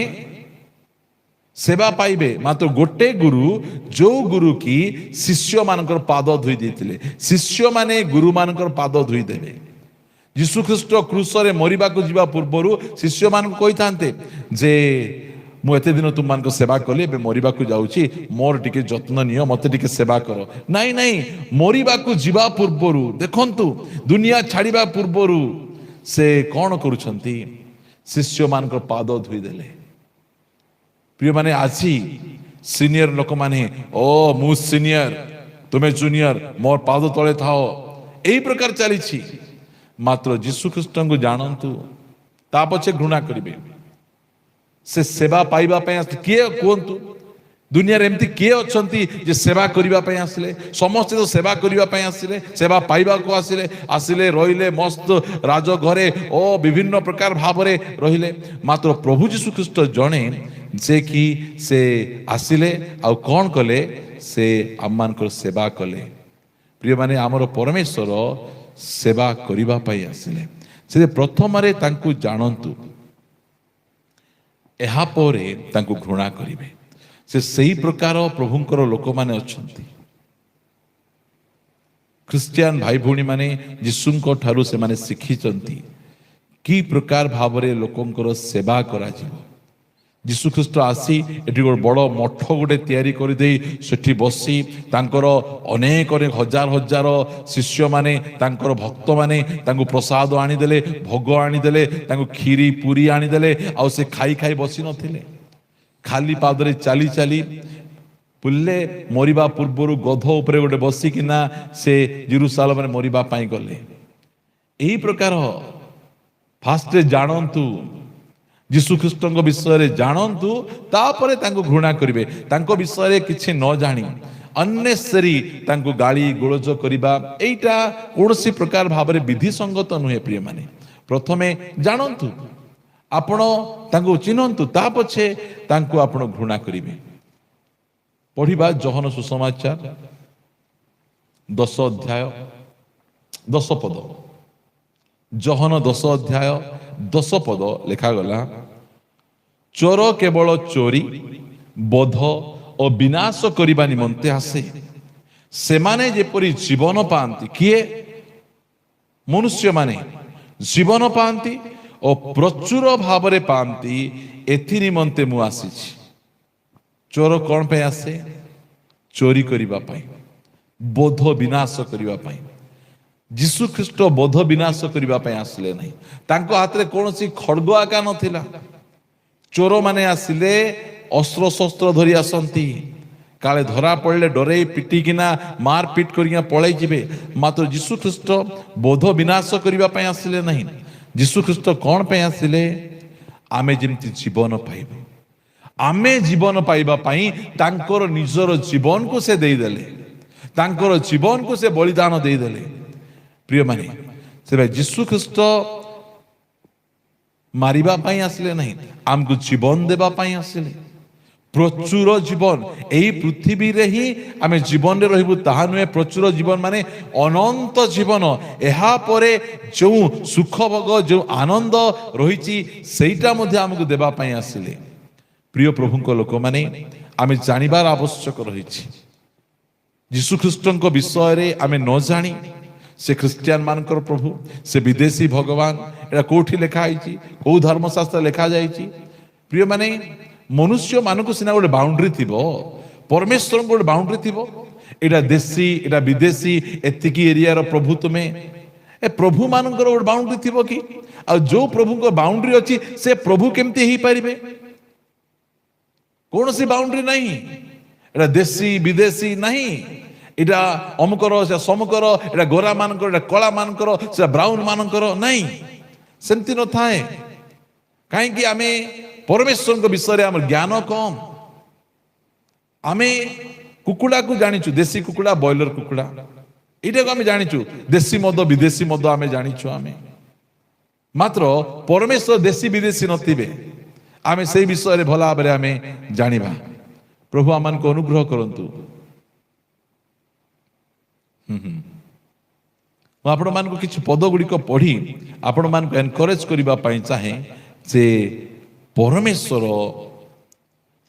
ସେବା ପାଇବେ, ମାତ୍ର ଗୋଟେ ଗୁରୁ, ଯୋଉ ଗୁରୁ କି ଶିଷ୍ୟମାନଙ୍କର ପାଦ ଧୋଇ ଦେଇଥିଲେ, ଶିଷ୍ୟମାନେ ଗୁରୁମାନଙ୍କର ପାଦ ଧୋଇଦେବେ। ଯୀଶୁ ଖ୍ରୀଷ୍ଟ କ୍ରୁଶରେ ମରିବାକୁ ଯିବା ପୂର୍ବରୁ ଶିଷ୍ୟମାନଙ୍କୁ କହିଥାନ୍ତେ ଯେ ମୁଁ ଏତେ ଦିନ ତୁମମାନଙ୍କ ସେବା କଲି, ଏବେ ମରିବାକୁ ଯାଉଛି, ମୋର ଟିକେ ଯତ୍ନ ନିଅ, ମତେ ଟିକେ ସେବା କର। ନାଇଁ ନାଇଁ, ମରିବାକୁ ଯିବା ପୂର୍ବରୁ, ଦେଖନ୍ତୁ, ଦୁନିଆ ଛାଡିବା ପୂର୍ବରୁ ସେ କ'ଣ କରୁଛନ୍ତି? ଶିଷ୍ୟମାନଙ୍କର ପାଦ ଧୋଇଦେଲେ। ପ୍ରିୟମାନେ, ଆଜି ସିନିୟର ଲୋକମାନେ, ଓ ମୁଁ ସିନିୟର, ତୁମେ ଜୁନିୟର, ମୋର ପାଦ ତଳେ ଥାଅ, ଏଇ ପ୍ରକାର ଚାଲିଛି। ମାତ୍ର ଯୀଶୁ ଖ୍ରୀଷ୍ଟଙ୍କୁ ଜାଣନ୍ତୁ, ତା ପଛେ ଘୃଣା କରିବେ। ସେ ସେବା ପାଇବା ପାଇଁ ଆସିଲେ। କିଏ କୁହନ୍ତୁ, ଦୁନିଆରେ ଏମିତି କିଏ ଅଛନ୍ତି ଯେ ସେବା କରିବା ପାଇଁ ଆସିଲେ? ସମସ୍ତେ ତ ସେବା କରିବା ପାଇଁ ଆସିଲେ, ସେବା ପାଇବାକୁ ଆସିଲେ। ଆସିଲେ, ରହିଲେ, ମସ୍ତ ରାଜଘରେ ଓ ବିଭିନ୍ନ ପ୍ରକାର ଭାବରେ ରହିଲେ। ମାତ୍ର ପ୍ରଭୁ ଯୀଶୁ ଖ୍ରୀଷ୍ଟ ଜଣେ ଯେ କି ସେ ଆସିଲେ, ଆଉ କ'ଣ କଲେ? ସେ ଆମମାନଙ୍କର ସେବା କଲେ। ପ୍ରିୟମାନେ, ଆମର ପରମେଶ୍ୱର ସେବା କରିବା ପାଇଁ ଆସିଲେ। ସେ ପ୍ରଥମରେ ତାଙ୍କୁ ଜାଣନ୍ତୁ, ଏହାପରେ ତାଙ୍କୁ ଘୃଣା କରିବେ। ସେ ସେହି ପ୍ରକାର ପ୍ରଭୁଙ୍କର ଲୋକମାନେ ଅଛନ୍ତି। ଖ୍ରୀଷ୍ଟିଆନ ଭାଇ ଭଉଣୀ ମାନେ ଯୀଶୁଙ୍କ ଠାରୁ ସେମାନେ ଶିଖିଛନ୍ତି କି ପ୍ରକାର ଭାବରେ ଲୋକଙ୍କର ସେବା କରାଯିବ। ଯୀଶୁ ଖ୍ରୀଷ୍ଟ ଆସି ଏଠି ଗୋଟେ ବଡ଼ ମଠ ଗୋଟେ ତିଆରି କରିଦେଇ ସେଠି ବସି ତାଙ୍କର ଅନେକ ଅନେକ ହଜାର ହଜାର ଶିଷ୍ୟମାନେ, ତାଙ୍କର ଭକ୍ତମାନେ ତାଙ୍କୁ ପ୍ରସାଦ ଆଣିଦେଲେ, ଭୋଗ ଆଣିଦେଲେ, ତାଙ୍କୁ କ୍ଷୀରି ପୁରୀ ଆଣିଦେଲେ। ଆଉ ସେ ଖାଇ ଖାଇ ବସି ନଥିଲେ, ଖାଲି ପାଦରେ ଚାଲି ଚାଲି ବୁଲିଲେ। ମରିବା ପୂର୍ବରୁ ଗଧ ଉପରେ ଗୋଟେ ବସିକିନା ସେ ଜେରୁସାଲେମରେ ମରିବା ପାଇଁ ଗଲେ। ଏହି ପ୍ରକାର ଫାଷ୍ଟରେ ଜାଣନ୍ତୁ, ଯୀଶୁ ଖ୍ରୀଷ୍ଟଙ୍କ ବିଷୟରେ ଜାଣନ୍ତୁ, ତାପରେ ତାଙ୍କୁ ଘୃଣା କରିବେ। ତାଙ୍କ ବିଷୟରେ କିଛି ନ ଜାଣି ଅନ୍ନେସେସରି ତାଙ୍କୁ ଗାଳି ଗୋଳଜ କରିବା ଏଇଟା କୌଣସି ପ୍ରକାର ଭାବରେ ବିଧିସଙ୍ଗତ ନୁହେଁ। ପ୍ରିୟମାନେ, ପ୍ରଥମେ ଜାଣନ୍ତୁ, ଆପଣ ତାଙ୍କୁ ଚିହ୍ନନ୍ତୁ, ତା ପଛେ ତାଙ୍କୁ ଆପଣ ଘୃଣା କରିବେ। ପଢିବା ଯୋହନ ସୁସମାଚାର 10 ଅଧ୍ୟାୟ 10 ପଦ। ଯୋହନ 10 ଅଧ୍ୟାୟ 10 ପଦ ଲେଖାଗଲା, ଚୋର କେବଳ ଚୋରି, ବଧ ଓ ବିନାଶ କରିବା ନିମନ୍ତେ ଆସେ। ସେମାନେ ଯେପରି ଜୀବନ ପାଆନ୍ତି, କିଏ? ମନୁଷ୍ୟମାନେ ଜୀବନ ପାଆନ୍ତି ଓ ପ୍ରଚୁର ଭାବରେ ପାଆନ୍ତି, ଏଥି ନିମନ୍ତେ ମୁଁ ଆସିଛି। ଚୋର କଣ ପାଇଁ ଆସେ? ଚୋରି କରିବା ପାଇଁ, ବୋଧ ବିନାଶ କରିବା ପାଇଁ। ଯୀଶୁ ଖ୍ରୀଷ୍ଟ ବୋଧ ବିନାଶ କରିବା ପାଇଁ ଆସିଲେ ନାହିଁ। ତାଙ୍କ ହାତରେ କୌଣସି ଖଡ୍ଗ ଆକା ନଥିଲା। ଚୋରମାନେ ଆସିଲେ ଅସ୍ତ୍ରଶସ୍ତ୍ର ଧରି ଆସନ୍ତି, କାଳେ ଧରା ପଡ଼ିଲେ ଡରେଇ ପିଟିକିନା ମାର ପିଟ କରିକିନା ପଳେଇ ଯିବେ। ମାତ୍ର ଯୀଶୁ ଖ୍ରୀଷ୍ଟ ବୋଧ ବିନାଶ କରିବା ପାଇଁ ଆସିଲେ ନାହିଁ। ଯୀଶୁ ଖ୍ରୀଷ୍ଟ କଣ ପାଇଁ ଆସିଲେ? ଆମେ ଯେମିତି ଜୀବନ ପାଇବୁ। ଆମେ ଜୀବନ ପାଇବା ପାଇଁ ତାଙ୍କର ନିଜର ଜୀବନକୁ ସେ ଦେଇଦେଲେ, ତାଙ୍କର ଜୀବନକୁ ସେ ବଳିଦାନ ଦେଇଦେଲେ। ପ୍ରିୟମାନେ, ସେବେ ଯୀଶୁ ଖ୍ରୀଷ୍ଟ ମାରିବା ପାଇଁ ଆସିଲେ ନାହିଁ, ଆମକୁ ଜୀବନ ଦେବା ପାଇଁ ଆସିଲେ। ପ୍ରଚୁର ଜୀବନ, ଏହି ପୃଥିବୀରେ ହିଁ ଆମେ ଜୀବନରେ ରହିବୁ ତାହା ନୁହେଁ। ପ୍ରଚୁର ଜୀବନ ମାନେ ଅନନ୍ତ ଜୀବନ। ଏହା ପରେ ଯେଉଁ ସୁଖ ଭୋଗ, ଯେଉଁ ଆନନ୍ଦ ରହିଛି, ସେଇଟା ମଧ୍ୟ ଆମକୁ ଦେବା ପାଇଁ ଆସିଲେ। ପ୍ରିୟ ପ୍ରଭୁଙ୍କ ଲୋକମାନେ, ଆମେ ଜାଣିବାର ଆବଶ୍ୟକ ରହିଛି। ଯୀଶୁ ଖ୍ରୀଷ୍ଟଙ୍କ ବିଷୟରେ ଆମେ ନ ଜାଣି ସେ ଖ୍ରୀଷ୍ଟିଆନ ମାନଙ୍କର ପ୍ରଭୁ, ସେ ବିଦେଶୀ ଭଗବାନ, ଏଟା କୋଉଠି ଲେଖା ହେଇଛି? କୋଉ ଧର୍ମଶାସ୍ତ୍ର ଲେଖା ଯାଇଛି? ପ୍ରିୟମାନେ, ମନୁଷ୍ୟ ମାନଙ୍କୁ ସିନା ଗୋଟେ ବାଉଣ୍ଡ୍ରି ଥିବ, ପରମେଶ୍ୱରଙ୍କ ଗୋଟେ ବାଉଣ୍ଡ୍ରି ଥିବ। ଏଇଟା ଦେଶୀ, ଏଇଟା ବିଦେଶୀ, ଏତିକି ଏରିଆର ପ୍ରଭୁ ତୁମେ। ଏ ପ୍ରଭୁ ମାନଙ୍କର ଗୋଟେ ବାଉଣ୍ଡ୍ରି ଥିବ କି? ଆଉ ଯୋଉ ପ୍ରଭୁଙ୍କ ବାଉଣ୍ଡ୍ରି ଅଛି, ସେ ପ୍ରଭୁ କେମିତି ହେଇପାରିବେ? କୌଣସି ବାଉଣ୍ଡ୍ରି ନାହିଁ। ଏଟା ଦେଶୀ ବିଦେଶୀ ନାହିଁ। ଏଇଟା ଅମୁକର, ସେ ସମୁକର, ଏଟା ଗୋରା ମାନଙ୍କର, ଏଟା କଳା ମାନଙ୍କର, ସେଟା ବ୍ରାଉନ ମାନଙ୍କର ନାହିଁ। ସେମିତି ନଥାଏ। କାହିଁକି? ଆମେ ପରମେଶ୍ୱରଙ୍କ ବିଷୟରେ ଆମର ଜ୍ଞାନ କମ୍। ଆମେ କୁକୁଡ଼ାକୁ ଜାଣିଛୁ, ଦେଶୀ କୁକୁଡ଼ା, ବ୍ରଏଲର କୁକୁଡ଼ା, ଏଇଟାକୁ ଆମେ ଜାଣିଛୁ। ଦେଶୀ ମଦ, ବିଦେଶୀ ମଦ ଆମେ ଜାଣିଛୁ। ଆମେ ମାତ୍ର ପରମେଶ୍ୱର ଦେଶୀ ବିଦେଶୀ ନଥିବେ। ଆମେ ସେଇ ବିଷୟରେ ଭଲ ଭାବରେ ଆମେ ଜାଣିବା। ପ୍ରଭୁ ଆମମାନଙ୍କୁ ଅନୁଗ୍ରହ କରନ୍ତୁ। ମୁଁ ଆପଣମାନଙ୍କୁ କିଛି ପଦ ଗୁଡ଼ିକ ପଢ଼ି ଆପଣମାନଙ୍କୁ ଏନକରେଜ କରିବା ପାଇଁ ଚାହେଁ ଯେ ପରମେଶ୍ୱର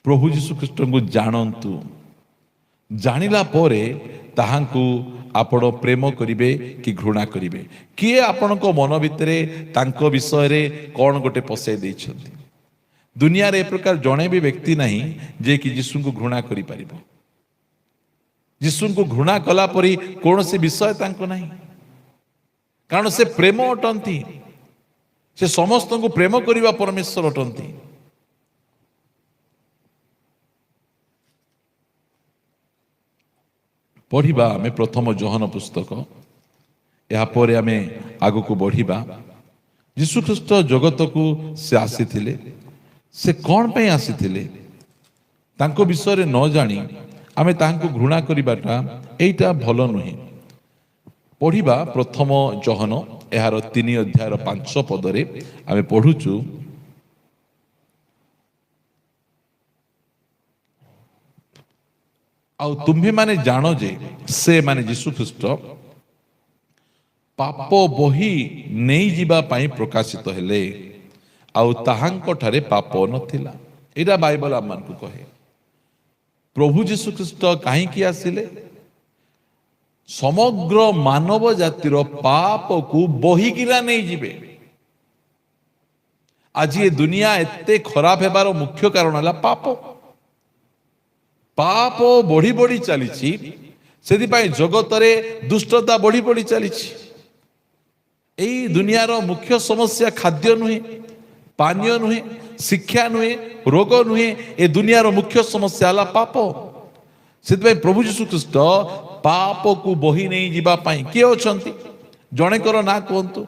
ପ୍ରଭୁ ଯୀଶୁ ଖ୍ରୀଷ୍ଟଙ୍କୁ ଜାଣନ୍ତୁ। ଜାଣିଲା ପରେ ତାହାଙ୍କୁ ଆପଣ ପ୍ରେମ କରିବେ କି ଘୃଣା କରିବେ? କିଏ ଆପଣଙ୍କ ମନ ଭିତରେ ତାଙ୍କ ବିଷୟରେ କଣ ଗୋଟେ ପଶାଇ ଦେଇଛନ୍ତି? ଦୁନିଆରେ ଏ ପ୍ରକାର ଜଣେ ବି ବ୍ୟକ୍ତି ନାହିଁ ଯେ କି ଯୀଶୁଙ୍କୁ ଘୃଣା କରିପାରିବ। ଯୀଶୁଙ୍କୁ ଘୃଣା କଲା ପରି କୌଣସି ବିଷୟ ତାଙ୍କୁ ନାହିଁ, କାରଣ ସେ ପ୍ରେମ ଅଟନ୍ତି। ସେ ସମସ୍ତଙ୍କୁ ପ୍ରେମ କରିବା ପରମେଶ୍ୱର ଅଟନ୍ତି। ପଢିବା ଆମେ ପ୍ରଥମ ଯୋହନ ପୁସ୍ତକ, ଏହାପରେ ଆମେ ଆଗକୁ ବଢିବା। ଯୀଶୁ ଖ୍ରୀଷ୍ଟ ଜଗତକୁ ସେ ଆସିଥିଲେ। ସେ କଣ ପାଇଁ ଆସିଥିଲେ? ତାଙ୍କ ବିଷୟରେ ନ ଜାଣି ଆମେ ତାହାଙ୍କୁ ଘୃଣା କରିବାଟା ଏଇଟା ଭଲ ନୁହେଁ। ପଢିବା ପ୍ରଥମ ଯୋହନ, ଏହାର 3 ଅଧ୍ୟାୟର 5 ପଦରେ ଆମେ ପଢୁଛୁ, ଆଉ ତୁମ୍ଭେମାନେ ଜାଣ ଯେ ସେ ମାନେ ଯୀଶୁ ଖ୍ରୀଷ୍ଟ ପାପ ବହି ନେଇଯିବା ପାଇଁ ପ୍ରକାଶିତ ହେଲେ, ଆଉ ତାହାଙ୍କ ଠାରେ ପାପ ନଥିଲା। ଏଇଟା ବାଇବଲ ଆମମାନଙ୍କୁ କହେ। ପ୍ରଭୁ ଯୀଶୁ ଖ୍ରୀଷ୍ଟ କାହିଁକି ଆସିଲେ? ସମଗ୍ର ମାନବ ଜାତିର ପାପକୁ ବହିକିନା ନେଇଯିବେ। ଆଜି ଏ ଦୁନିଆ ଏତେ ଖରାପ ହେବାର ମୁଖ୍ୟ କାରଣ ହେଲା ପାପ। ପାପ ବଢି ବଢି ଚାଲିଛି, ସେଥିପାଇଁ ଜଗତରେ ଦୁଷ୍ଟତା ବଢି ବଢି ଚାଲିଛି। ଏଇ ଦୁନିଆର ମୁଖ୍ୟ ସମସ୍ୟା ଖାଦ୍ୟ ନୁହେଁ, ପାନୀୟ ନୁହେଁ, ଶିକ୍ଷା ନୁହେଁ, ରୋଗ ନୁହେଁ। ଏ ଦୁନିଆର ମୁଖ୍ୟ ସମସ୍ୟା ହେଲା ପାପ। ସେଥିପାଇଁ ପ୍ରଭୁ ଯୀଶୁ ଖ୍ରୀଷ୍ଟ ପାପକୁ ବହି ନେଇ ଯିବା ପାଇଁ କିଏ ଅଛନ୍ତି? ଜଣେଙ୍କର ନାଁ କୁହନ୍ତୁ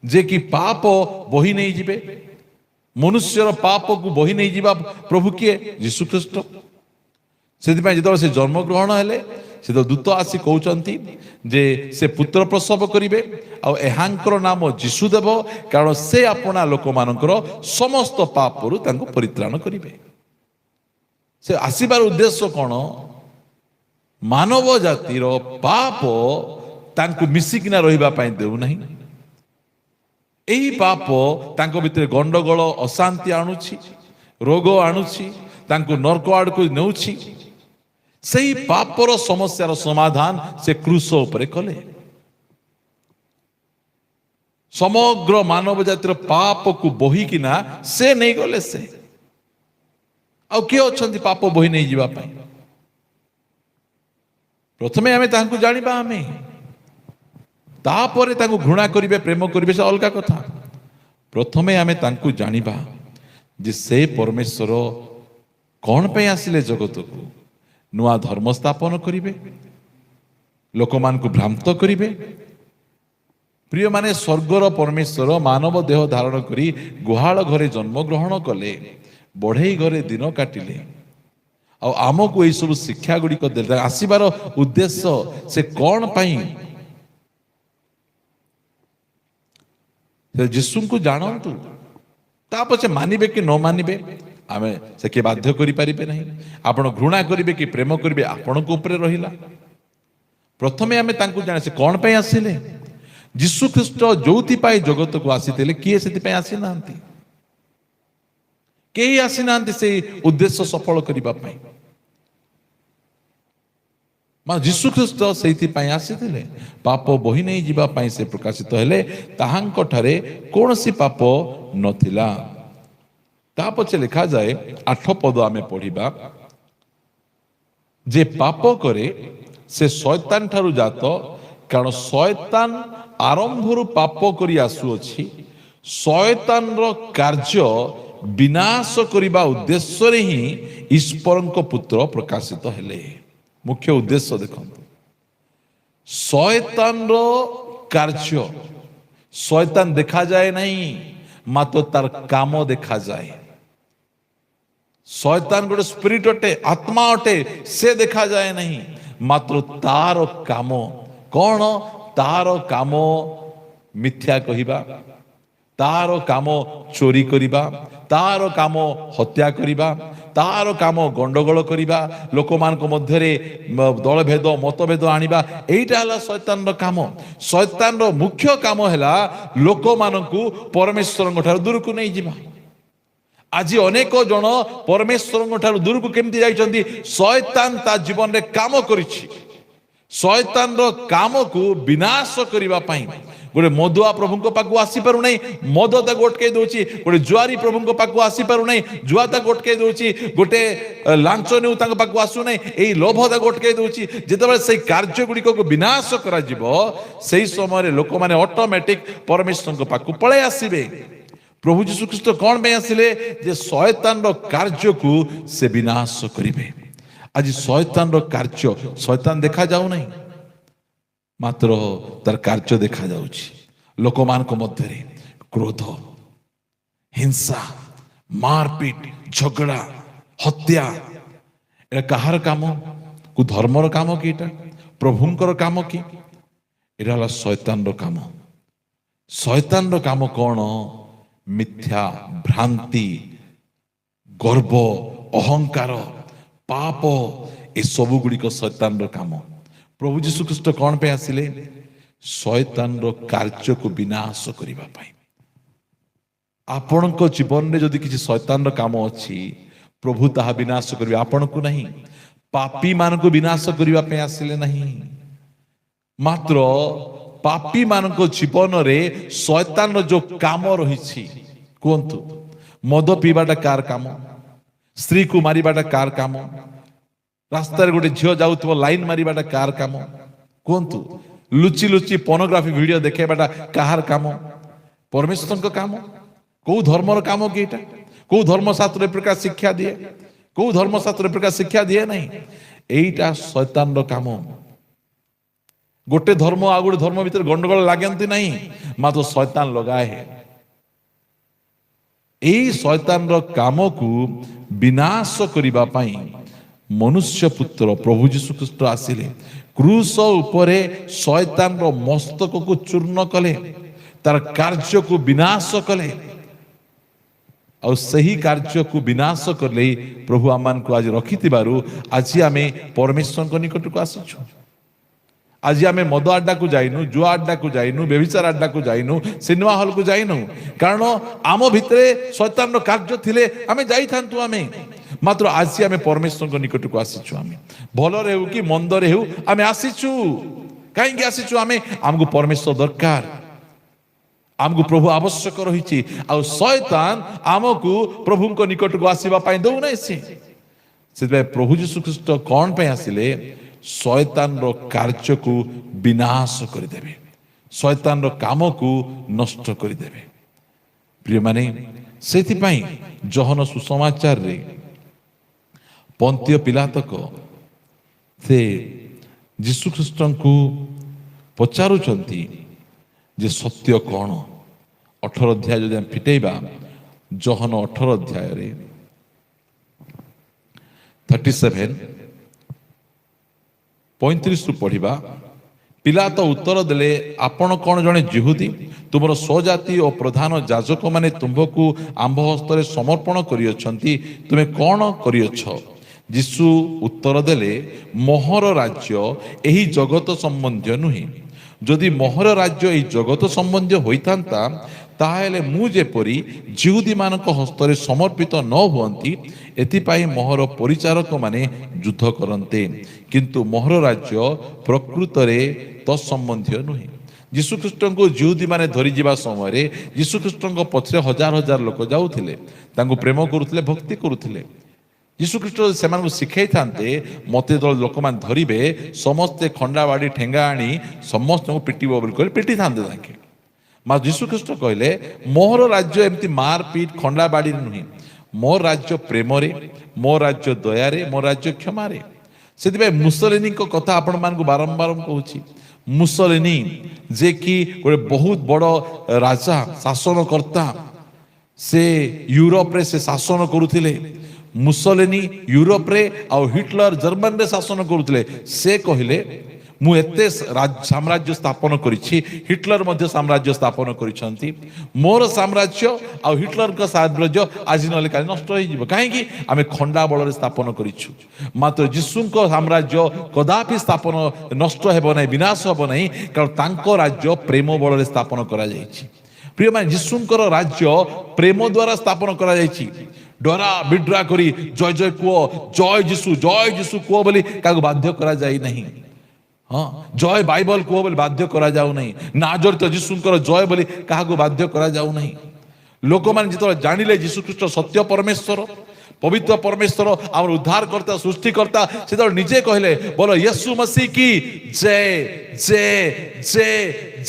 ଯେ କି ପାପ ବହି ନେଇଯିବେ। ମନୁଷ୍ୟର ପାପକୁ ବହି ନେଇଯିବା ପ୍ରଭୁ କିଏ? ଯୀଶୁ ଖ୍ରୀଷ୍ଟ। ସେଥିପାଇଁ ଯେତେବେଳେ ସେ ଜନ୍ମଗ୍ରହଣ ହେଲେ ସେତେବେଳେ ଦୂତ ଆସି କହୁଛନ୍ତି ଯେ ସେ ପୁତ୍ର ପ୍ରସବ କରିବେ ଆଉ ଏହାଙ୍କର ନାମ ଯୀଶୁ ଦେବ, କାରଣ ସେ ଆପଣା ଲୋକମାନଙ୍କର ସମସ୍ତ ପାପରୁ ତାଙ୍କୁ ପରିତ୍ରାଣ କରିବେ। ସେ ଆସିବାର ଉଦ୍ଦେଶ୍ୟ କ'ଣ? ମାନବ ଜାତିର ପାପ ତାଙ୍କୁ ମିଶିକିନା ରହିବା ପାଇଁ ଦେଉନାହିଁ। ଏହି ପାପ ତାଙ୍କ ଭିତରେ ଗଣ୍ଡଗୋଳ ଅଶାନ୍ତି ଆଣୁଛି, ରୋଗ ଆଣୁଛି, ତାଙ୍କୁ ନର୍କ ଆଡ଼କୁ ନେଉଛି। ସେହି ପାପର ସମସ୍ୟାର ସମାଧାନ ସେ କ୍ରୁଶ ଉପରେ କଲେ। ସମଗ୍ର ମାନବ ଜାତିର ପାପକୁ ବୋହିକିନା ସେ ନେଇଗଲେ। ସେ ଆଉ କିଏ ଅଛନ୍ତି ପାପ ବୋହି ନେଇଯିବା ପାଇଁ? ପ୍ରଥମେ ଆମେ ତାହାଙ୍କୁ ଜାଣିବା, ଆମେ ତାପରେ ତାଙ୍କୁ ଘୃଣା କରିବେ, ପ୍ରେମ କରିବେ, ସେ ଅଲଗା କଥା। ପ୍ରଥମେ ଆମେ ତାଙ୍କୁ ଜାଣିବା ଯେ ସେ ପରମେଶ୍ୱର କ'ଣ ପାଇଁ ଆସିଲେ ଜଗତକୁ? ନୂଆ ଧର୍ମ ସ୍ଥାପନ କରିବେ, ଲୋକମାନଙ୍କୁ ଭ୍ରାନ୍ତ କରିବେ। ପ୍ରିୟମାନେ, ସ୍ୱର୍ଗର ପରମେଶ୍ୱର ମାନବ ଦେହ ଧାରଣ କରି ଗୁହାଳ ଘରେ ଜନ୍ମଗ୍ରହଣ କଲେ, ବଢ଼େଇ ଘରେ ଦିନ କାଟିଲେ, ଆଉ ଆମକୁ ଏଇସବୁ ଶିକ୍ଷା ଗୁଡ଼ିକ ଦେଲେ। ଆସିବାର ଉଦ୍ଦେଶ୍ୟ ସେ କ'ଣ ପାଇଁ? ଯୀଶୁଙ୍କୁ ଜାଣନ୍ତୁ, ତା ପଛେ ମାନିବେ କି ନ ମାନିବେ ଆମେ ସେ କିଏ ବାଧ୍ୟ କରିପାରିବେ ନାହିଁ। ଆପଣ ଘୃଣା କରିବେ କି ପ୍ରେମ କରିବେ ଆପଣଙ୍କ ଉପରେ ରହିଲା। ପ୍ରଥମେ ଆମେ ତାଙ୍କୁ ଜାଣେ ସେ କ'ଣ ପାଇଁ ଆସିଲେ। ଯୀଶୁ ଖ୍ରୀଷ୍ଟ ଯୋଉଥିପାଇଁ ଜଗତକୁ ଆସିଥିଲେ, କିଏ ସେଥିପାଇଁ ଆସିନାହାନ୍ତି। କେହି ଆସିନାହାନ୍ତି ସେଇ ଉଦ୍ଦେଶ୍ୟ ସଫଳ କରିବା ପାଇଁ। ଯୀଶୁ ଖ୍ରୀଷ୍ଟ ସେଇଥିପାଇଁ ଆସିଥିଲେ, ପାପ ବୋହି ନେଇ ଯିବା ପାଇଁ ସେ ପ୍ରକାଶିତ ହେଲେ। ତାହାଙ୍କ ଠାରେ କୌଣସି ପାପ ନଥିଲା। ତା ପଛେ ଲେଖାଯାଏ 8 ପଦ ଆମେ ପଢିବା, ଯେ ପାପ କରେ ସେ ଶୟତାନ ଠାରୁ ଜାତ, କାରଣ ଶୟତାନ ଆରମ୍ଭରୁ ପାପ କରି ଆସୁଅଛି। ଶୟତାନର କାର୍ଯ୍ୟ ବିନାଶ କରିବା ଉଦ୍ଦେଶ୍ୟରେ ହିଁ ଈଶ୍ୱରଙ୍କ ପୁତ୍ର ପ୍ରକାଶିତ ହେଲେ। ମୁଖ୍ୟ ଉଦ୍ଦେଶ୍ୟ ଦେଖନ୍ତୁ, ଶୟତାନର କାର୍ଯ୍ୟ, ଶୟତାନ ଦେଖାଯାଏ ନାହିଁ, ମାତ୍ର ତାର କାମ ଦେଖାଯାଏ। ଶୟତାନ ଗୋଟେ ସ୍ପିରିଟ ଅଟେ, ଆତ୍ମା ଅଟେ, ସେ ଦେଖାଯାଏ ନାହିଁ, ମାତ୍ର ତାର କାମ କ'ଣ? ତାର କାମ ମିଥ୍ୟା କହିବା, ତାର କାମ ଚୋରି କରିବା, ତାର କାମ ହତ୍ୟା କରିବା, ତାର କାମ ଗଣ୍ଡଗୋଳ କରିବା, ଲୋକମାନଙ୍କ ମଧ୍ୟରେ ଦଳଭେଦ ମତଭେଦ ଆଣିବା। ଏଇଟା ହେଲା ଶୟତାନର କାମ। ଶୟତାନର ମୁଖ୍ୟ କାମ ହେଲା ଲୋକମାନଙ୍କୁ ପରମେଶ୍ୱରଙ୍କ ଠାରୁ ଦୂରକୁ ନେଇଯିବା। ଆଜି ଅନେକ ଜଣ ପରମେଶ୍ୱରଙ୍କ ଠାରୁ ଦୂରକୁ କେମିତି ଯାଇଛନ୍ତି? ଶୟତାନ ତା ଜୀବନରେ କାମ କରିଛି। ଶୟତାନର କାମକୁ ବିନାଶ କରିବା ପାଇଁ ଗୋଟେ ମଦୁଆ ପ୍ରଭୁଙ୍କ ପାଖକୁ ଆସିପାରୁନାହିଁ, ମଦ ତାକୁ ଅଟକେଇ ଦଉଛି। ଗୋଟେ ଜୁଆରୀ ପ୍ରଭୁଙ୍କ ପାଖକୁ ଆସିପାରୁନାହିଁ, ଜୁଆ ତାକୁ ଅଟକେଇ ଦଉଛି। ଗୋଟେ ଲାଞ୍ଚ ନେଉ ତାଙ୍କ ପାଖକୁ ଆସୁନାହିଁ, ଏଇ ଲୋଭ ତାକୁ ଅଟକେଇ ଦଉଛି। ଯେତେବେଳେ ସେଇ କାର୍ଯ୍ୟ ଗୁଡ଼ିକକୁ ବିନାଶ କରାଯିବ, ସେଇ ସମୟରେ ଲୋକମାନେ ଅଟୋମେଟିକ ପରମେଶ୍ୱରଙ୍କ ପାଖକୁ ପଳେଇ ଆସିବେ। ପ୍ରଭୁ ଯୀଶୁ ଖ୍ରୀଷ୍ଟ କ'ଣ ପାଇଁ ଆସିଲେ? ଯେ ଶୟତାନର କାର୍ଯ୍ୟକୁ ସେ ବିନାଶ କରିବେ। ଆଜି ଶୟତାନର କାର୍ଯ୍ୟ, ଶୟତାନ ଦେଖାଯାଉ ନାହିଁ, ମାତ୍ର ତାର କାର୍ଯ୍ୟ ଦେଖାଯାଉଛି। ଲୋକମାନଙ୍କ ମଧ୍ୟରେ କ୍ରୋଧ, ହିଂସା, ମାରପିଟ, ଝଗଡ଼ା, ହତ୍ୟା। ଏଟା କାହାର କାମ? କୁ ଧର୍ମର କାମ କି? ଏଟା ପ୍ରଭୁଙ୍କର କାମ କି? ଏଟା ହେଲା ଶୟତାନର କାମ। ଶୟତାନର କାମ କ'ଣ? ମିଥ୍ୟା, ଭ୍ରାନ୍ତି, ଗର୍ବ, ଅହଙ୍କାର, ପାପ, ଏସବୁ ଗୁଡ଼ିକ ଶୟତାନର କାମ। ପ୍ରଭୁ ଯୀଶୁ ଖ୍ରୀଷ୍ଟ କ'ଣ ପାଇଁ ଆସିଲେ? ଶୟତାନର କାର୍ଯ୍ୟକୁ ବିନାଶ କରିବା ପାଇଁ। ଆପଣଙ୍କ ଜୀବନରେ ଯଦି କିଛି ଶୟତାନର କାମ ଅଛି, ପ୍ରଭୁ ତାହା ବିନାଶ କରିବେ, ଆପଣଙ୍କୁ ନାହିଁ। ପାପୀ ମାନଙ୍କୁ ବିନାଶ କରିବା ପାଇଁ ଆସିଲେ ନାହିଁ, ମାତ୍ର ପାପୀ ମାନଙ୍କ ଜୀବନରେ ଶୟତାନର ଯୋଉ କାମ ରହିଛି, କୁହନ୍ତୁ ମଦ ପିଇବାଟା କାର କାମ? ସ୍ତ୍ରୀକୁ ମାରିବାଟା କାର କାମ? ରାସ୍ତାରେ ଗୋଟେ ଝିଅ ଯାଉଥିବ ଲାଇନ ମାରିବାଟା କାର କାମ? କୁହନ୍ତୁ ଲୁଚି ଲୁଚି ପର୍ନୋଗ୍ରାଫି ଭିଡିଓ ଦେଖେଇବାଟା କାହାର କାମ? ପରମେଶ୍ୱରଙ୍କ କାମ। କୋଉ ଧର୍ମର କାମ କି ଏଇଟା? କୋଉ ଧର୍ମଶାସ୍ତ୍ର ଏ ପ୍ରକାର ଶିକ୍ଷା ଦିଏ? କୋଉ ଧର୍ମଶାସ୍ତ୍ର ଏ ପ୍ରକାର ଶିକ୍ଷା ଦିଏ ନାହିଁ। ଏଇଟା ଶୟତାନର କାମ। ଗୋଟେ ଧର୍ମ ଆଉ ଗୋଟେ ଧର୍ମ ଭିତରେ ଗଣ୍ଡଗୋଳ ଲାଗନ୍ତି ନାହିଁ, ମାତ୍ର ଶୟତାନ ଲଗାଏ। ଏଇ ଶୟତାନର କାମକୁ ବିନାଶ କରିବା ପାଇଁ ମନୁଷ୍ୟ ପୁତ୍ର ପ୍ରଭୁ ଯୀଶୁ ଖ୍ରୀଷ୍ଟ ଆସିଲେ, କ୍ରୁଶ ଉପରେ ଶୟତାନର ମସ୍ତକକୁ ଚୂର୍ଣ୍ଣ କଲେ, ତାର କାର୍ଯ୍ୟକୁ ବିନାଶ କଲେ। ଆଉ ସେହି କାର୍ଯ୍ୟକୁ ବିନାଶ କଲେ ପ୍ରଭୁ ଆମମାନଙ୍କୁ ଆଜି ରଖିଥିବାରୁ ଆଜି ଆମେ ପରମେଶ୍ୱରଙ୍କ ନିକଟକୁ ଆସିଛୁ। ଆଜି ଆମେ ମଦ ଆଡ୍ଡାକୁ ଯାଇନୁ, ଜୁଆ ଆଡ୍ଡାକୁ ଯାଇନୁ, ବ୍ୟଭିଚାର ଆଡ୍ଡାକୁ ଯାଇନୁ, ସିନେମା ହଲକୁ ଯାଇନୁ। କାରଣ ଆମ ଭିତରେ ଶୈତାନର କାର୍ଯ୍ୟ ଥିଲେ ଆମେ ଯାଇଥାନ୍ତୁ। ଆମେ ମାତ୍ର ଆଜି ଆମେ ପରମେଶ୍ୱରଙ୍କ ନିକଟକୁ ଆସିଛୁ। ଆମେ ଭଲରେ ହେଉ କି ମନ୍ଦରେ ହେଉ ଆମେ ଆସିଛୁ। କାହିଁକି ଆସିଛୁ? ଆମକୁ ପରମେଶ୍ୱର ଦରକାର, ଆମକୁ ପ୍ରଭୁ ଆବଶ୍ୟକ ରହିଛି। ଆଉ ଶୟତାନ ଆମକୁ ପ୍ରଭୁଙ୍କ ନିକଟକୁ ଆସିବା ପାଇଁ ଦଉନାହିଁ। ସେଥିପାଇଁ ପ୍ରଭୁ ଯୀଶୁ ଖ୍ରୀଷ୍ଟ କଣ ପାଇଁ ଆସିଲେ? ଶୟତାନର କାର୍ଯ୍ୟକୁ ବିନାଶ କରିଦେବେ, ଶୟତାନର କାମକୁ ନଷ୍ଟ କରିଦେବେ। ପ୍ରିୟମାନେ, ସେଥିପାଇଁ ଯୋହନ ସୁସମାଚାରରେ ପନ୍ତିୟ ପିଲାତକ ସେ ଯୀଶୁ ଖ୍ରୀଷ୍ଟଙ୍କୁ ପଚାରୁଛନ୍ତି ଯେ ସତ୍ୟ କଣ? 18 ଅଧ୍ୟାୟ ଯଦି ଆମେ ଫିଟେଇବା, ଯୋହନ 18 ଅଧ୍ୟାୟରେ 37-35 ପଢିବା। ପିଲାତ ଉତ୍ତର ଦେଲେ, ଆପଣ କଣ ଜଣେ ଯିହୁଦୀ? ତୁମର ସ୍ୱଜାତି ଓ ପ୍ରଧାନ ଯାଜକମାନେ ତୁମ୍ଭକୁ ଆମ୍ଭ ହସ୍ତରେ ସମର୍ପଣ କରିଅଛନ୍ତି, ତୁମେ କଣ କରିଅଛ? ଯୀଶୁ ଉତ୍ତର ଦେଲେ, ମୋହର ରାଜ୍ୟ ଏହି ଜଗତ ସମ୍ବନ୍ଧୀୟ ନୁହେଁ। ଯଦି ମୋହର ରାଜ୍ୟ ଏହି ଜଗତ ସମ୍ବନ୍ଧୀୟ ହୋଇଥାନ୍ତା, ତାହେଲେ ମୁଁ ଯେପରି ଯିହୁଦୀମାନଙ୍କ ହସ୍ତରେ ସମର୍ପିତ ନ ହୁଅନ୍ତି, ଏଥିପାଇଁ ମୋହର ପରିଚାରକ ମାନେ ଯୁଦ୍ଧ କରନ୍ତେ। କିନ୍ତୁ ମୋହର ରାଜ୍ୟ ପ୍ରକୃତରେ ତତ୍ସମ୍ବନ୍ଧୀୟ ନୁହେଁ। ଯୀଶୁଖ୍ରୀଷ୍ଟଙ୍କୁ ଯିହୁଦୀମାନେ ଧରିଯିବା ସମୟରେ ଯୀଶୁଖ୍ରୀଷ୍ଟଙ୍କ ପଛରେ ହଜାର ହଜାର ଲୋକ ଯାଉଥିଲେ, ତାଙ୍କୁ ପ୍ରେମ କରୁଥିଲେ, ଭକ୍ତି କରୁଥିଲେ। ଯୀଶୁଖ୍ରୀଷ୍ଟ ସେମାନଙ୍କୁ ଶିଖେଇଥାନ୍ତେ, ମୋତେ ଯେତେବେଳେ ଲୋକମାନେ ଧରିବେ ସମସ୍ତେ ଖଣ୍ଡା ବାଡ଼ି ଠେଙ୍ଗା ଆଣି ସମସ୍ତଙ୍କୁ ପିଟିବ ବୋଲି କହିଲେ ପିଟିଥାନ୍ତେ ତାଙ୍କେ। ମା ଯୀଶୁଖ୍ରୀଷ୍ଟ କହିଲେ, ମୋହର ରାଜ୍ୟ ଏମିତି ମାର ପିଟ ଖଣ୍ଡା ବାଡ଼ିରେ ନୁହେଁ। ମୋ ରାଜ୍ୟ ପ୍ରେମରେ, ମୋ ରାଜ୍ୟ ଦୟାରେ, ମୋ ରାଜ୍ୟ କ୍ଷମାରେ। ସେଥିପାଇଁ ମୁସଲିନୀଙ୍କ କଥା ଆପଣମାନଙ୍କୁ ବାରମ୍ବାର କହୁଛି। ମୁସଲିନୀ ଯେ କି ଗୋଟେ ବହୁତ ବଡ଼ ରାଜା, ଶାସନକର୍ତ୍ତା, ସେ ୟୁରୋପରେ ସେ ଶାସନ କରୁଥିଲେ। ମୁସଲିନୀ ୟୁରୋପରେ ଆଉ ହିଟଲର ଜର୍ମାନୀରେ ଶାସନ କରୁଥିଲେ। ସେ କହିଲେ, ମୁଁ ଏତେ ସାମ୍ରାଜ୍ୟ ସ୍ଥାପନ କରିଛି, ହିଟଲର ମଧ୍ୟ ସାମ୍ରାଜ୍ୟ ସ୍ଥାପନ କରିଛନ୍ତି। ମୋର ସାମ୍ରାଜ୍ୟ ଆଉ ହିଟଲରଙ୍କ ସାମ୍ରାଜ୍ୟ ଆଜି ନହେଲେ କାଲି ନଷ୍ଟ ହେଇଯିବ। କାହିଁକି? ଆମେ ଖଣ୍ଡା ବଳରେ ସ୍ଥାପନ କରିଛୁ। ମାତ୍ର ଯୀଶୁଙ୍କ ସାମ୍ରାଜ୍ୟ କଦାପି ସ୍ଥାପନ ନଷ୍ଟ ହେବ ନାହିଁ, ବିନାଶ ହେବ ନାହିଁ, କାରଣ ତାଙ୍କ ରାଜ୍ୟ ପ୍ରେମ ବଳରେ ସ୍ଥାପନ କରାଯାଇଛି। ପ୍ରିୟମାନେ, ଯୀଶୁଙ୍କର ରାଜ୍ୟ ପ୍ରେମ ଦ୍ୱାରା ସ୍ଥାପନ କରାଯାଇଛି। ଡରା ବିଡ୍ରା କରି ଜୟ ଜୟ କୁହ, ଜୟ ଯୀଶୁ କୁହ ବୋଲି କାହାକୁ ବାଧ୍ୟ କରାଯାଇ ନାହିଁ। ହଁ, ଜୟ ବାଇବଲ କୁହ ବୋଲି ବାଧ୍ୟ କରାଯାଉ ନାହିଁ। ନାଜରିତ ଯୀଶୁଙ୍କର ଜୟ ବୋଲି କାହାକୁ ବାଧ୍ୟ କରାଯାଉ ନାହିଁ। ଲୋକମାନେ ଯେତେବେଳେ ଜାଣିଲେ ଯୀଶୁଖ୍ରୀଷ୍ଟ ସତ୍ୟ ପରମେଶ୍ୱର, ପବିତ୍ର ପରମେଶ୍ୱର, ଆମର ଉଦ୍ଧାରକର୍ତ୍ତା, ସୃଷ୍ଟିକର୍ତ୍ତା, ସେତେବେଳେ ନିଜେ କହିଲେ, ବୋଲ ୟେଶୁ ମସିହ କି ଜୟ ଜୟ ଜୟ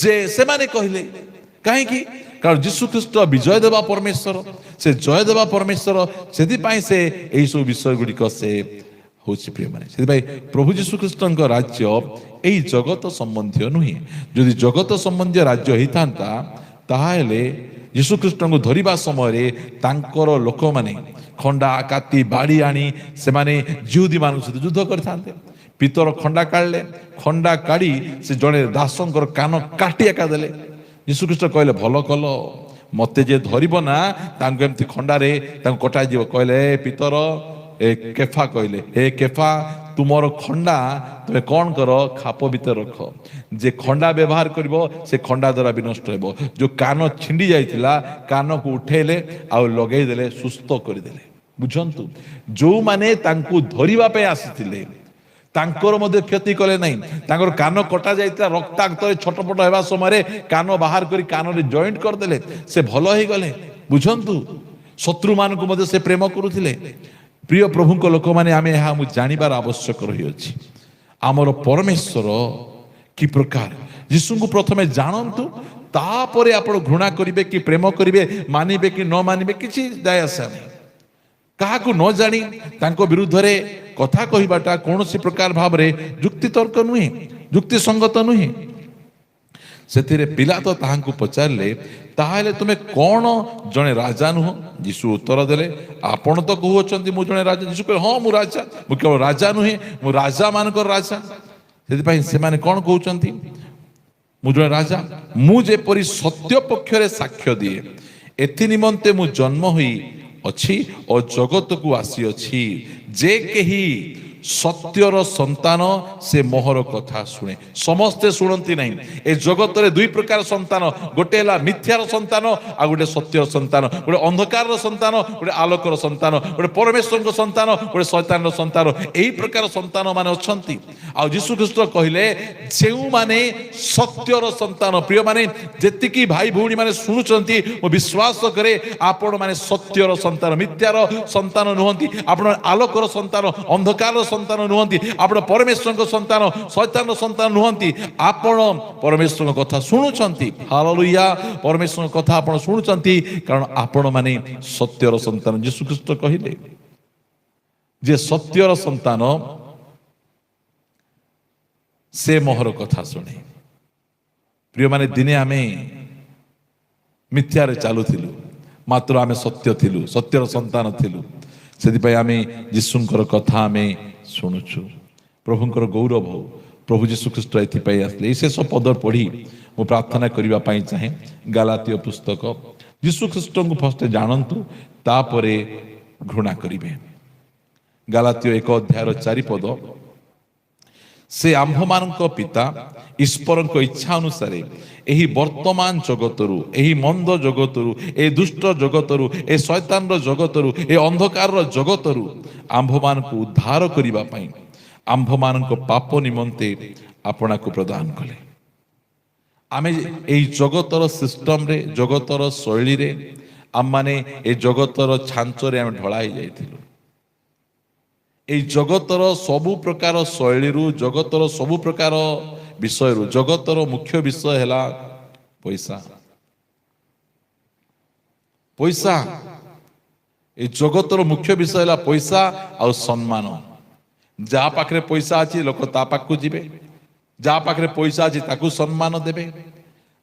ଜୟ। ସେମାନେ କହିଲେ, କାହିଁକି? କାରଣ ଯୀଶୁଖ୍ରୀଷ୍ଟ ବିଜୟ ଦେବା ପରମେଶ୍ୱର, ସେ ଜୟ ଦେବା ପରମେଶ୍ୱର। ସେଥିପାଇଁ ସେ ଏହିସବୁ ବିଷୟ ଗୁଡ଼ିକ ସେ ହଉଛି। ପ୍ରିୟମାନେ, ସେଥିପାଇଁ ପ୍ରଭୁ ଯୀଶୁଖ୍ରୀଷ୍ଟଙ୍କ ରାଜ୍ୟ ଏହି ଜଗତ ସମ୍ବନ୍ଧୀୟ ନୁହେଁ। ଯଦି ଜଗତ ସମ୍ବନ୍ଧୀୟ ରାଜ୍ୟ ହେଇଥାନ୍ତା, ତାହେଲେ ଯୀଶୁଖ୍ରୀଷ୍ଟଙ୍କୁ ଧରିବା ସମୟରେ ତାଙ୍କର ଲୋକମାନେ ଖଣ୍ଡା କାତି ବାଡ଼ି ଆଣି ସେମାନେ ଯିହୁଦୀମାନଙ୍କ ସହିତ ଯୁଦ୍ଧ କରିଥାନ୍ତେ। ପିତର ଖଣ୍ଡା କାଢ଼ିଲେ, ଖଣ୍ଡା କାଢ଼ି ସେ ଜଣେ ଦାସଙ୍କର କାନ କାଟି ଏକା ଦେଲେ। ଯୀଶୁଖ୍ରୀଷ୍ଟ କହିଲେ, ଭଲ କଲ, ମତେ ଯେ ଧରିବ ନା ତାଙ୍କୁ ଏମିତି ଖଣ୍ଡାରେ ତାଙ୍କୁ କଟାଯିବ। କହିଲେ, ଏ ପିତର, ଏ କେଫା କହିଲେ, ହେ କେଫା, ତୁମର ଖଣ୍ଡା ତୁମେ କଣ କର? ଖାପ ଭିତରେ ରଖ। ଯେ ଖଣ୍ଡା ବ୍ୟବହାର କରିବ ସେ ଖଣ୍ଡା ଦ୍ୱାରା ବି ନଷ୍ଟ ହେବ। ଯୋଉ କାନ ଛିଣ୍ଡି ଯାଇଥିଲା, କାନକୁ ଉଠେଇଲେ ଆଉ ଲଗେଇ ଦେଲେ, ସୁସ୍ଥ କରିଦେଲେ। ବୁଝନ୍ତୁ, ଯୋଉମାନେ ତାଙ୍କୁ ଧରିବା ପାଇଁ ଆସିଥିଲେ ତାଙ୍କର ମଧ୍ୟ କ୍ଷତି କଲେ ନାହିଁ। ତାଙ୍କର କାନ କଟା ଯାଇଥିଲା, ରକ୍ତାକ୍ତରେ ଛଟପଟ ହେବା ସମୟରେ କାନ ବାହାର କରି କାନରେ ଜଏଣ୍ଟ କରିଦେଲେ, ସେ ଭଲ ହେଇଗଲେ। ବୁଝନ୍ତୁ, ଶତ୍ରୁମାନଙ୍କୁ ମଧ୍ୟ ସେ ପ୍ରେମ କରୁଥିଲେ। ପ୍ରିୟ ପ୍ରଭୁଙ୍କ ଲୋକମାନେ, ଆମେ ଏହା ଜାଣିବାର ଆବଶ୍ୟକ ରହିଅଛି। ଆମର ପରମେଶ୍ୱର କି ପ୍ରକାର, ଯୀଶୁଙ୍କୁ ପ୍ରଥମେ ଜାଣନ୍ତୁ, ତାପରେ ଆପଣ ଘୃଣା କରିବେ କି ପ୍ରେମ କରିବେ, ମାନିବେ କି ନ ମାନିବେ, କିଛି ଦାୟ ଆସେ ନାହିଁ। କାହାକୁ ନ ଜାଣି ତାଙ୍କ ବିରୁଦ୍ଧରେ କଥା କହିବାଟା କୌଣସି ପ୍ରକାର ଭାବରେ ଯୁକ୍ତିତର୍କ ନୁହେଁ, ଯୁକ୍ତିସଙ୍ଗତ ନୁହେଁ। ସେଥିରେ ପିଲାତ ତାହାଙ୍କୁ ପଚାରିଲେ, ତାହେଲେ ତୁମେ କ'ଣ ଜଣେ ରାଜା ନୁହଁ? ଯୀଶୁ ଉତ୍ତର ଦେଲେ, ଆପଣ ତ କହୁଅଛନ୍ତି ମୁଁ ଜଣେ ରାଜା। ଯୀଶୁ କହିଲେ, ହଁ ମୁଁ ରାଜା, ମୁଁ କେବଳ ରାଜା ନୁହେଁ, ମୁଁ ରାଜା ମାନଙ୍କର ରାଜା। ସେଥିପାଇଁ ସେମାନେ କ'ଣ କହୁଛନ୍ତି? ମୁଁ ଜଣେ ରାଜା। ମୁଁ ଯେପରି ସତ୍ୟ ପକ୍ଷରେ ସାକ୍ଷ୍ୟ ଦିଏ, ଏଥି ନିମନ୍ତେ ମୁଁ ଜନ୍ମ ହୋଇ ଅଛି ଓ ଜଗତକୁ ଆସିଅଛି, ଯେ କେହି ସତ୍ୟର ସନ୍ତାନ ସେ ମୋହର କଥା ଶୁଣେ। ସମସ୍ତେ ଶୁଣନ୍ତି ନାହିଁ। ଏ ଜଗତରେ ଦୁଇ ପ୍ରକାର ସନ୍ତାନ, ଗୋଟେ ହେଲା ମିଥ୍ୟାର ସନ୍ତାନ, ଆଉ ଗୋଟେ ସତ୍ୟର ସନ୍ତାନ। ଗୋଟେ ଅନ୍ଧକାରର ସନ୍ତାନ, ଗୋଟେ ଆଲୋକର ସନ୍ତାନ। ଗୋଟେ ପରମେଶ୍ୱରଙ୍କ ସନ୍ତାନ, ଗୋଟେ ଶୈତାନର ସନ୍ତାନ। ଏହି ପ୍ରକାର ସନ୍ତାନ ମାନେ ଅଛନ୍ତି। ଆଉ ଯୀଶୁ ଖ୍ରୀଷ୍ଟ କହିଲେ, ଯେଉଁମାନେ ସତ୍ୟର ସନ୍ତାନ, ପ୍ରିୟମାନେ ଯେତିକି ଭାଇ ଭଉଣୀ ମାନେ ଶୁଣୁଛନ୍ତି, ମୁଁ ବିଶ୍ୱାସ କରେ ଆପଣ ମାନେ ସତ୍ୟର ସନ୍ତାନ, ମିଥ୍ୟାର ସନ୍ତାନ ନୁହନ୍ତି। ଆପଣ ଆଲୋକର ସନ୍ତାନ, ଅନ୍ଧକାରର ସନ୍ତାନ ନୁହନ୍ତି। ଆପଣ ପରମେଶ୍ୱରଙ୍କ ସନ୍ତାନ, ଶୈତାନର ସନ୍ତାନ ନୁହନ୍ତି। ଆପଣ ପରମେଶ୍ୱରଙ୍କ କଥା ଶୁଣୁଛନ୍ତି। ହାଲେଲୁୟା। ପରମେଶ୍ୱରଙ୍କ କଥା ଆପଣ ଶୁଣୁଛନ୍ତି, କାରଣ ଆପଣ ମାନେ ସତ୍ୟର ସନ୍ତାନ। ଯୀଶୁ ଖ୍ରୀଷ୍ଟ କହିଲେ, ଯେ ସତ୍ୟର ସନ୍ତାନ ସେ ମୋହର କଥା ଶୁଣେ। ପ୍ରିୟମାନେ, ଦିନେ ଆମେ ମିଥ୍ୟାରେ ଚାଲୁଥିଲୁ, ମାତ୍ର ଆମେ ସତ୍ୟ ଥିଲୁ, ସତ୍ୟର ସନ୍ତାନ ଥିଲୁ। ସେଥିପାଇଁ ଆମେ ଯୀଶୁଙ୍କର କଥା ଆମେ ଶୁଣୁଛୁ। ପ୍ରଭୁଙ୍କର ଗୌରବ ହଉ। ପ୍ରଭୁ ଯୀଶୁ ଖ୍ରୀଷ୍ଟ ଏଥିପାଇଁ ଆସିଲେ। ଏହି ଶେଷ ପଦ ପଢ଼ି ମୁଁ ପ୍ରାର୍ଥନା କରିବା ପାଇଁ ଚାହେଁ। ଗାଲାତୀୟ ପୁସ୍ତକ। ଯୀଶୁ ଖ୍ରୀଷ୍ଟଙ୍କୁ ଫାଷ୍ଟ ଜାଣନ୍ତୁ, ତାପରେ ଘୃଣା କରିବେ। ଗାଲାତୀୟ 1 ଅଧ୍ୟାୟର 4 ପଦ। ସେ ଆମ୍ଭମାନଙ୍କ ପିତା ଈଶ୍ୱରଙ୍କ ଇଚ୍ଛା ଅନୁସାରେ ଏହି ବର୍ତ୍ତମାନ ଜଗତରୁ, ଏହି ମନ୍ଦ ଜଗତରୁ, ଏହି ଦୁଷ୍ଟ ଜଗତରୁ, ଏ ଶୈତାନର ଜଗତରୁ, ଏ ଅନ୍ଧକାରର ଜଗତରୁ ଆମ୍ଭମାନଙ୍କୁ ଉଦ୍ଧାର କରିବା ପାଇଁ ଆମ୍ଭମାନଙ୍କ ପାପ ନିମନ୍ତେ ଆପଣାକୁ ପ୍ରଦାନ କଲେ। ଆମେ ଏହି ଜଗତର ସିଷ୍ଟମରେ, ଜଗତର ଶୈଳୀରେ, ଆମମାନେ ଏ ଜଗତର ଛାଞ୍ଚରେ ଆମେ ଢଳା ହେଇଯାଇଥିଲୁ। এই ଜଗତର ସବୁ ପ୍ରକାର ଶୈଳୀରୁ, ଜଗତର ସବୁ ପ୍ରକାର ବିଷୟରୁ, ଜଗତର ମୁଖ୍ୟ ବିଷୟ ହେଲା ପଇସା। ପଇସା। এই ଜଗତର ମୁଖ୍ୟ ବିଷୟ ହେଲା ପଇସା ଆଉ ସମ୍ମାନ। ଯାହା ପାଖରେ ପଇସା ଅଛି ଲୋକ ତା ପାଖକୁ ଯିବେ, ଯାହା ପାଖରେ ପଇସା ଅଛି ତାକୁ ସମ୍ମାନ ଦେବେ।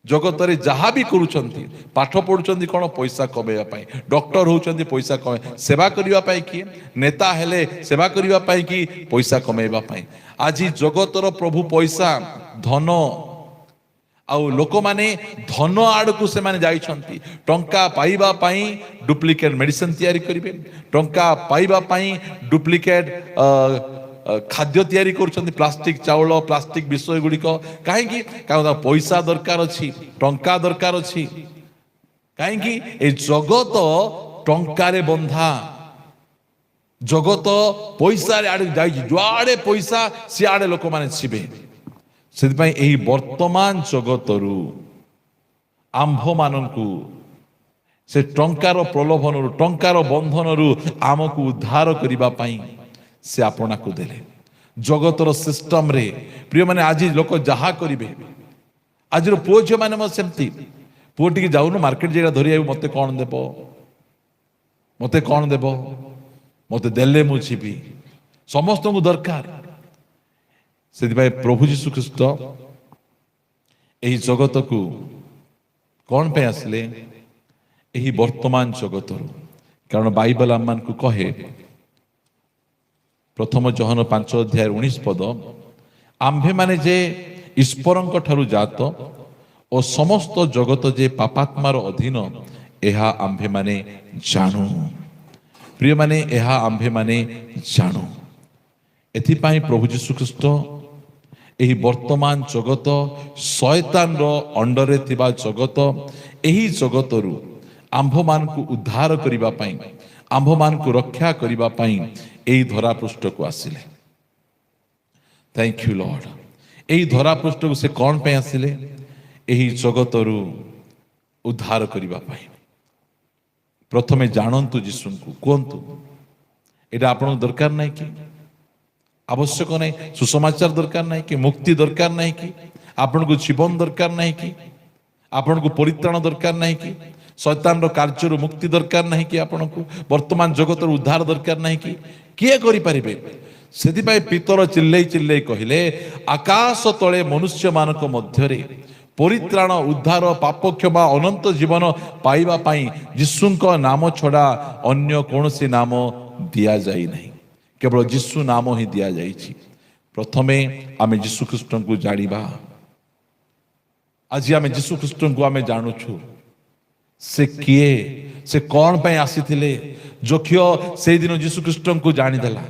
ଜଗତରେ ଯାହା ବି କରୁଛନ୍ତି, ପାଠ ପଢୁଛନ୍ତି କ'ଣ? ପଇସା କମେଇବା ପାଇଁ। ଡକ୍ଟର ହଉଛନ୍ତି ପଇସା କମେଇ, ସେବା କରିବା ପାଇଁ କିଏ? ନେତା ହେଲେ ସେବା କରିବା ପାଇଁ କି? ପଇସା କମେଇବା ପାଇଁ। ଆଜି ଜଗତର ପ୍ରଭୁ ପଇସା, ଧନ। ଆଉ ଲୋକମାନେ ଧନ ଆଡକୁ ସେମାନେ ଯାଇଛନ୍ତି। ଟଙ୍କା ପାଇବା ପାଇଁ ଡୁପ୍ଲିକେଟ ମେଡିସିନ ତିଆରି କରିବେ, ଟଙ୍କା ପାଇବା ପାଇଁ ଡୁପ୍ଲିକେଟ ଖାଦ୍ୟ ତିଆରି କରୁଛନ୍ତି, ପ୍ଲାଷ୍ଟିକ ଚାଉଳ, ପ୍ଲାଷ୍ଟିକ ବିଷୟ ଗୁଡ଼ିକ। କାହିଁକି? କାରଣ ପଇସା ଦରକାର ଅଛି, ଟଙ୍କା ଦରକାର ଅଛି। କାହିଁକି? ଏ ଜଗତ ଟଙ୍କାରେ ବନ୍ଧା। ଜଗତ ପଇସାରେ ଆଡେ ଯାଇଛି। ଯୁଆଡେ ପଇସା ସିଆଡେ ଲୋକମାନେ ଯିବେ। ସେଥିପାଇଁ ଏହି ବର୍ତ୍ତମାନ ଜଗତରୁ ଆମ୍ଭମାନଙ୍କୁ ସେ ଟଙ୍କାର ପ୍ରଲୋଭନରୁ, ଟଙ୍କାର ବନ୍ଧନରୁ ଆମକୁ ଉଦ୍ଧାର କରିବା ପାଇଁ ସେ ଆପଣାକୁ ଦେଲେ। ଜଗତର ସିଷ୍ଟମରେ ପ୍ରିୟମାନେ ଆଜି ଲୋକ ଯାହା କରିବେ, ଆଜିର ପୁଅ ଝିଅ ମାନେ ସେମିତି। ପୁଅ ଟିକେ ଯାଉନୁ ମାର୍କେଟ ଜାଗା ଧରି ଆସିବୁ, ମତେ କ'ଣ ଦେବ, ମତେ କ'ଣ ଦେବ, ମତେ ଦେଲେ ମୁଁ ଯିବି। ସମସ୍ତଙ୍କୁ ଦରକାର। ସେଥିପାଇଁ ପ୍ରଭୁ ଯୀଶୁ ଖ୍ରୀଷ୍ଟ ଏହି ଜଗତକୁ କ'ଣ ପାଇଁ ଆସିଲେ? ଏହି ବର୍ତ୍ତମାନ ଜଗତରୁ। କାରଣ ବାଇବଲ ଆମମାନଙ୍କୁ କହେ, ପ୍ରଥମ ଜହନ 5 ଅଧ୍ୟାୟ 19 ପଦ, ଆମ୍ଭେମାନେ ଯେ ଈଶ୍ୱରଙ୍କ ଠାରୁ ଜାତ ଓ ସମସ୍ତ ଜଗତ ଯେ ପାପାତ୍ମାର ଅଧୀନ, ଏହା ଆମ୍ଭେମାନେ ଜାଣୁ। ପ୍ରିୟମାନେ, ଏହା ଆମ୍ଭେମାନେ ଜାଣୁ। ଏଥିପାଇଁ ପ୍ରଭୁ ଯୀଶୁ ଖ୍ରୀଷ୍ଟ ଏହି ବର୍ତ୍ତମାନ ଜଗତ, ଶୟତାନର ଅଣ୍ଡରରେ ଥିବା ଜଗତ, ଏହି ଜଗତରୁ ଆମ୍ଭମାନଙ୍କୁ ଉଦ୍ଧାର କରିବା ପାଇଁ, ଆମ୍ଭମାନଙ୍କୁ ରକ୍ଷା କରିବା ପାଇଁ ଏହି ଧରାପୃଷ୍ଠକୁ ଆସିଲେ। Thank you lord. ଏହି ଧରାପୃଷ୍ଠକୁ ସେ କ'ଣ ପାଇଁ ଆସିଲେ? ଏହି ଜଗତରୁ ଉଦ୍ଧାର କରିବା ପାଇଁ। ପ୍ରଥମେ ଜାଣନ୍ତୁ ଯୀଶୁଙ୍କୁ। କୁହନ୍ତୁ, ଏଇଟା ଆପଣଙ୍କୁ ଦରକାର ନାହିଁ କି? ଆବଶ୍ୟକ ନାହିଁ? ସୁସମାଚାର ଦରକାର ନାହିଁ କି? ମୁକ୍ତି ଦରକାର ନାହିଁ କି? ଆପଣଙ୍କୁ ଜୀବନ ଦରକାର ନାହିଁ କି? ଆପଣଙ୍କୁ ପରିତ୍ରାଣ ଦରକାର ନାହିଁ କି? ଶୈତାନର କାର୍ଯ୍ୟରୁ ମୁକ୍ତି ଦରକାର ନାହିଁ କି? ଆପଣଙ୍କୁ ବର୍ତ୍ତମାନ ଜଗତର ଉଦ୍ଧାର ଦରକାର ନାହିଁ କି? କିଏ କରିପାରିବେ? ସେଥିପାଇଁ ପିତର ଚିଲ୍ଲେଇ ଚିଲ୍ଲେଇ କହିଲେ, ଆକାଶ ତଳେ ମନୁଷ୍ୟମାନଙ୍କ ମଧ୍ୟରେ परित्राण उद्धार पाप क्षमा अनंत जीवन पाइबा पाई यीशुଙ୍କ नाम छड़ा अन्य कौनसी नाम दिया जाई नहीं, केवल यीशु नाम ही दिया जाइछि। प्रथमे आमे यीशु ख्रीष्ट को जानिबा। आज आमे यीशु ख्रीष्ट को आमे जानुछु से किए, से कौन पे आसीथिले। जोखियो से दिन यीशु ख्रीष्ट को जानी देला।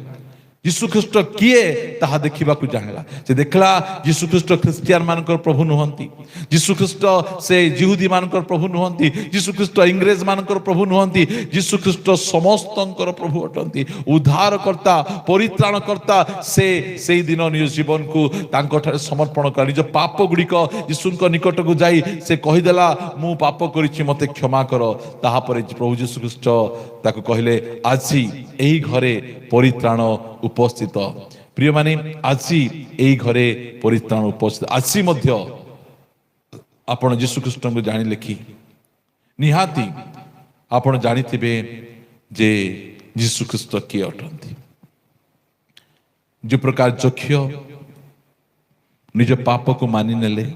यीशु ख्रीष्ट किए ताहा देखिबा को जानिला। से देखला यीशु ख्रीष्ट ख्रिस्टियन मानकर प्रभु नुहंती, यीशु ख्रीष्ट से जिहुदी मानकर प्रभु नुहंती, यीशु ख्रीष्ट इंग्रेज मानकर प्रभु नुहंती, यीशु ख्रीष्ट समस्तंकर प्रभु अटंती, उद्धार करता परित्राण करता। से दिन निज जीवन को तांको ठारे समर्पण कर निज पाप गुड़िक यीशुଙ୍କ निकट को जाई से कहिदेला मु पाप करिछि मते क्षमा कर। ताहा परे प्रभु यीशु ख्रीष्ट ताको कहिले आजी एही घरे परित्राण उपस्थित। प्रिय माने आजी एही घरे परित्राण उपस्थित। आजी मध्य आपण यीशु ख्रीष्ट को जानिले कि निहाती आपण जानिथिबे जे यीशु ख्रीष्ट किए अटंती। जो प्रकार जोखियो निज पाप को मानि नेले,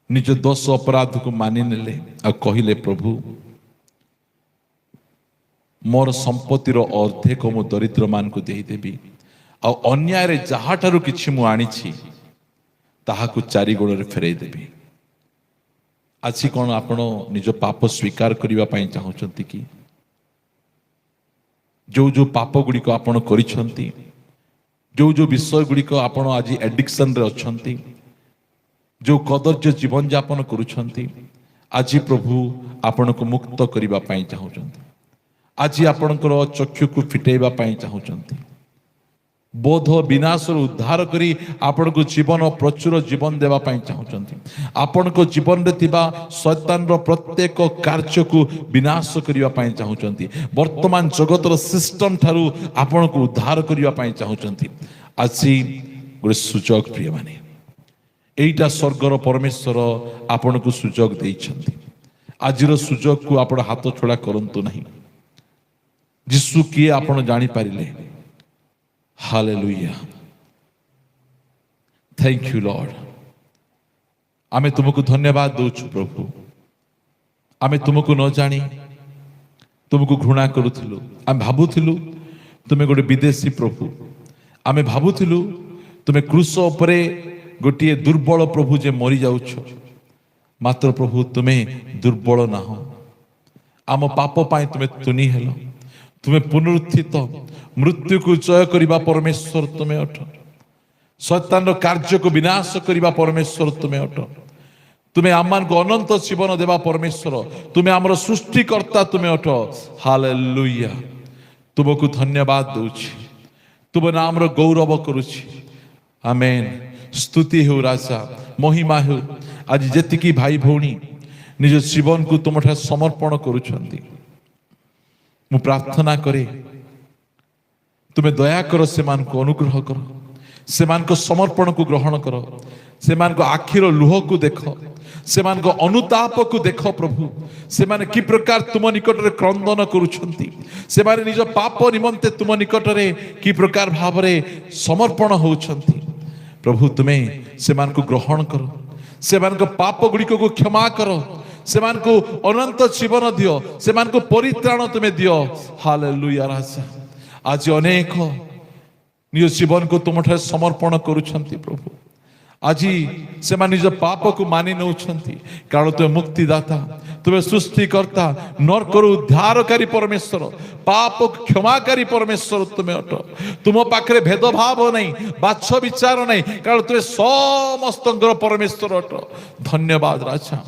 निज दोष अपराध को मानि नेले आ कहिले प्रभु मोर संपत्तिर अर्धेक मु दरिद्र मान को देई देबी आ अन्याय रे जहाठारु किछि मु आनिछि ताहाकु 4 गुण रे फेरई देबी। आछि कोन आपण निज पाप स्वीकार करिवा पई चाहुचंती कि जो जो पाप गुडी को आपण करिसंती, जो जो विषय गुडी को आपण आज एडिक्शन रे अछंती, जो कदर्य जीवन यापन करुछंती, आज प्रभु आपण को मुक्त करिवा पई चाहुचंती। आज आपणकर चक्षु को फिटेबा पई चाहुचंती। बोध विनाश उद्धार करी आपण को जीवन प्रचुर जीवन देवा पई चाहुचंती। आपण को जीवन रे तिबा शैतान रो प्रत्येक कार्य को विनाश करिवा पई चाहुचंती। वर्तमान जगतर सिस्टम थारु आपण को उद्धार करिवा पई चाहुचंती। आसी गोटे सुजोग प्रिय माने एइटा स्वर्गर परमेश्वर आपण को सुजोग देइछंती। आजिर सुजोग को आपण हाथ छोड़ा करंतु नहीं। यीशु किए आपण जानी पारिले। Hallelujah, thank you lord. आमे तुमको धन्यवाद दउछु प्रभु। आमे तुमको न जानी तुमको घृणा करूथिलु। आमे भाबुथिलु तुमे गोटे विदेशी प्रभु। आमे भाबुथिलु तुमे क्रूस उपरे गोटे दुर्बल प्रभु जे मरी जाउछ। मात्र प्रभु तुमे दुर्बल ना हो। आम पाप पाई तुमे तुनी हेलो। तुम्हें पुनरुत्थित मृत्यु को जय करिबा परमेश्वर तुम्हें अट। शैतान कार्य को विनाश करिबा परमेश्वर तुम्हें अट। तुम्हें आमान को अनंत जीवन देवा परमेश्वर। तुम्हें आमर सृष्टिकर्ता तुम्हें अट। हालेलुया, तुमको धन्यवाद दूची। तुम नाम रो गौरव करुची। आमेन। स्तुति हो राजा, महिमा हो। आज जेतिकी भाई भौणी निज जीवन को तुम ठारे समर्पण करुछंती, मु प्रार्थना करे तुम्हें दया कर से मान को अनुग्रह कर, से मान को समर्पण को ग्रहण कर, से मान को आखिर लुह को देख, से मान को अनुताप को देख प्रभु। से मान कि प्रकार तुम निकट रे क्रंदन करुछंती, से मान निज पाप निमंते तुम निकट रे कि प्रकार भाव रे समर्पण होउछंती प्रभु। तुम्हें से मान को ग्रहण कर, से मान को पाप गुडी को क्षमा कर, से मान को अनंत जीवन दियो, से मान को परित्राण तुम्हें दियो। हालेलुया राजा। आज अनेक निज जीवन को तुम ठारे समर्पण करुछंती प्रभु। आज से मान निज पाप को मानि नउछंती, कारण तुम मुक्तिदाता, तुम सृष्टिकर्ता, नरकर उद्धारकारी परमेश्वर, पाप क्षमाकारी परमेश्वर तुम्हें अट। तुम पाखरे भेदभाव नहीं, बाछ विचार नहीं, कारण तुम समस्तंकर परमेश्वर अट। धन्यवाद राजा।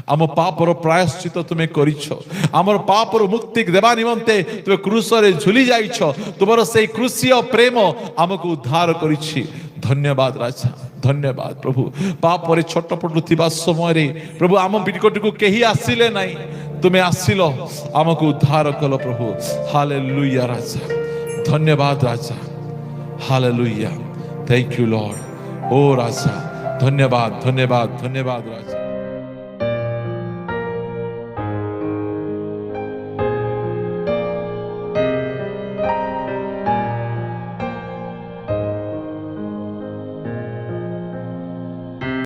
आम पापर प्रायश्चित तुम्हें करिछ। आमर पापर मुक्ति देवा निमंते तुम क्रूस रे झुली जाइछ। तुमर से क्रूसीय प्रेम आमको उद्धार करिछि। धन्यवाद राजा, धन्यवाद प्रभु। पाप रे छटपटुथिबा समय रे प्रभु आम निकट को केही आसिले नाही, तुम्हें आसिलो आमको उद्धार कल प्रभु। हालेलुया राजा, धन्यवाद राजा। Hallelujah, thank you Lord. ओ राजा धन्यवाद, धन्यवाद, धन्यवाद राजा।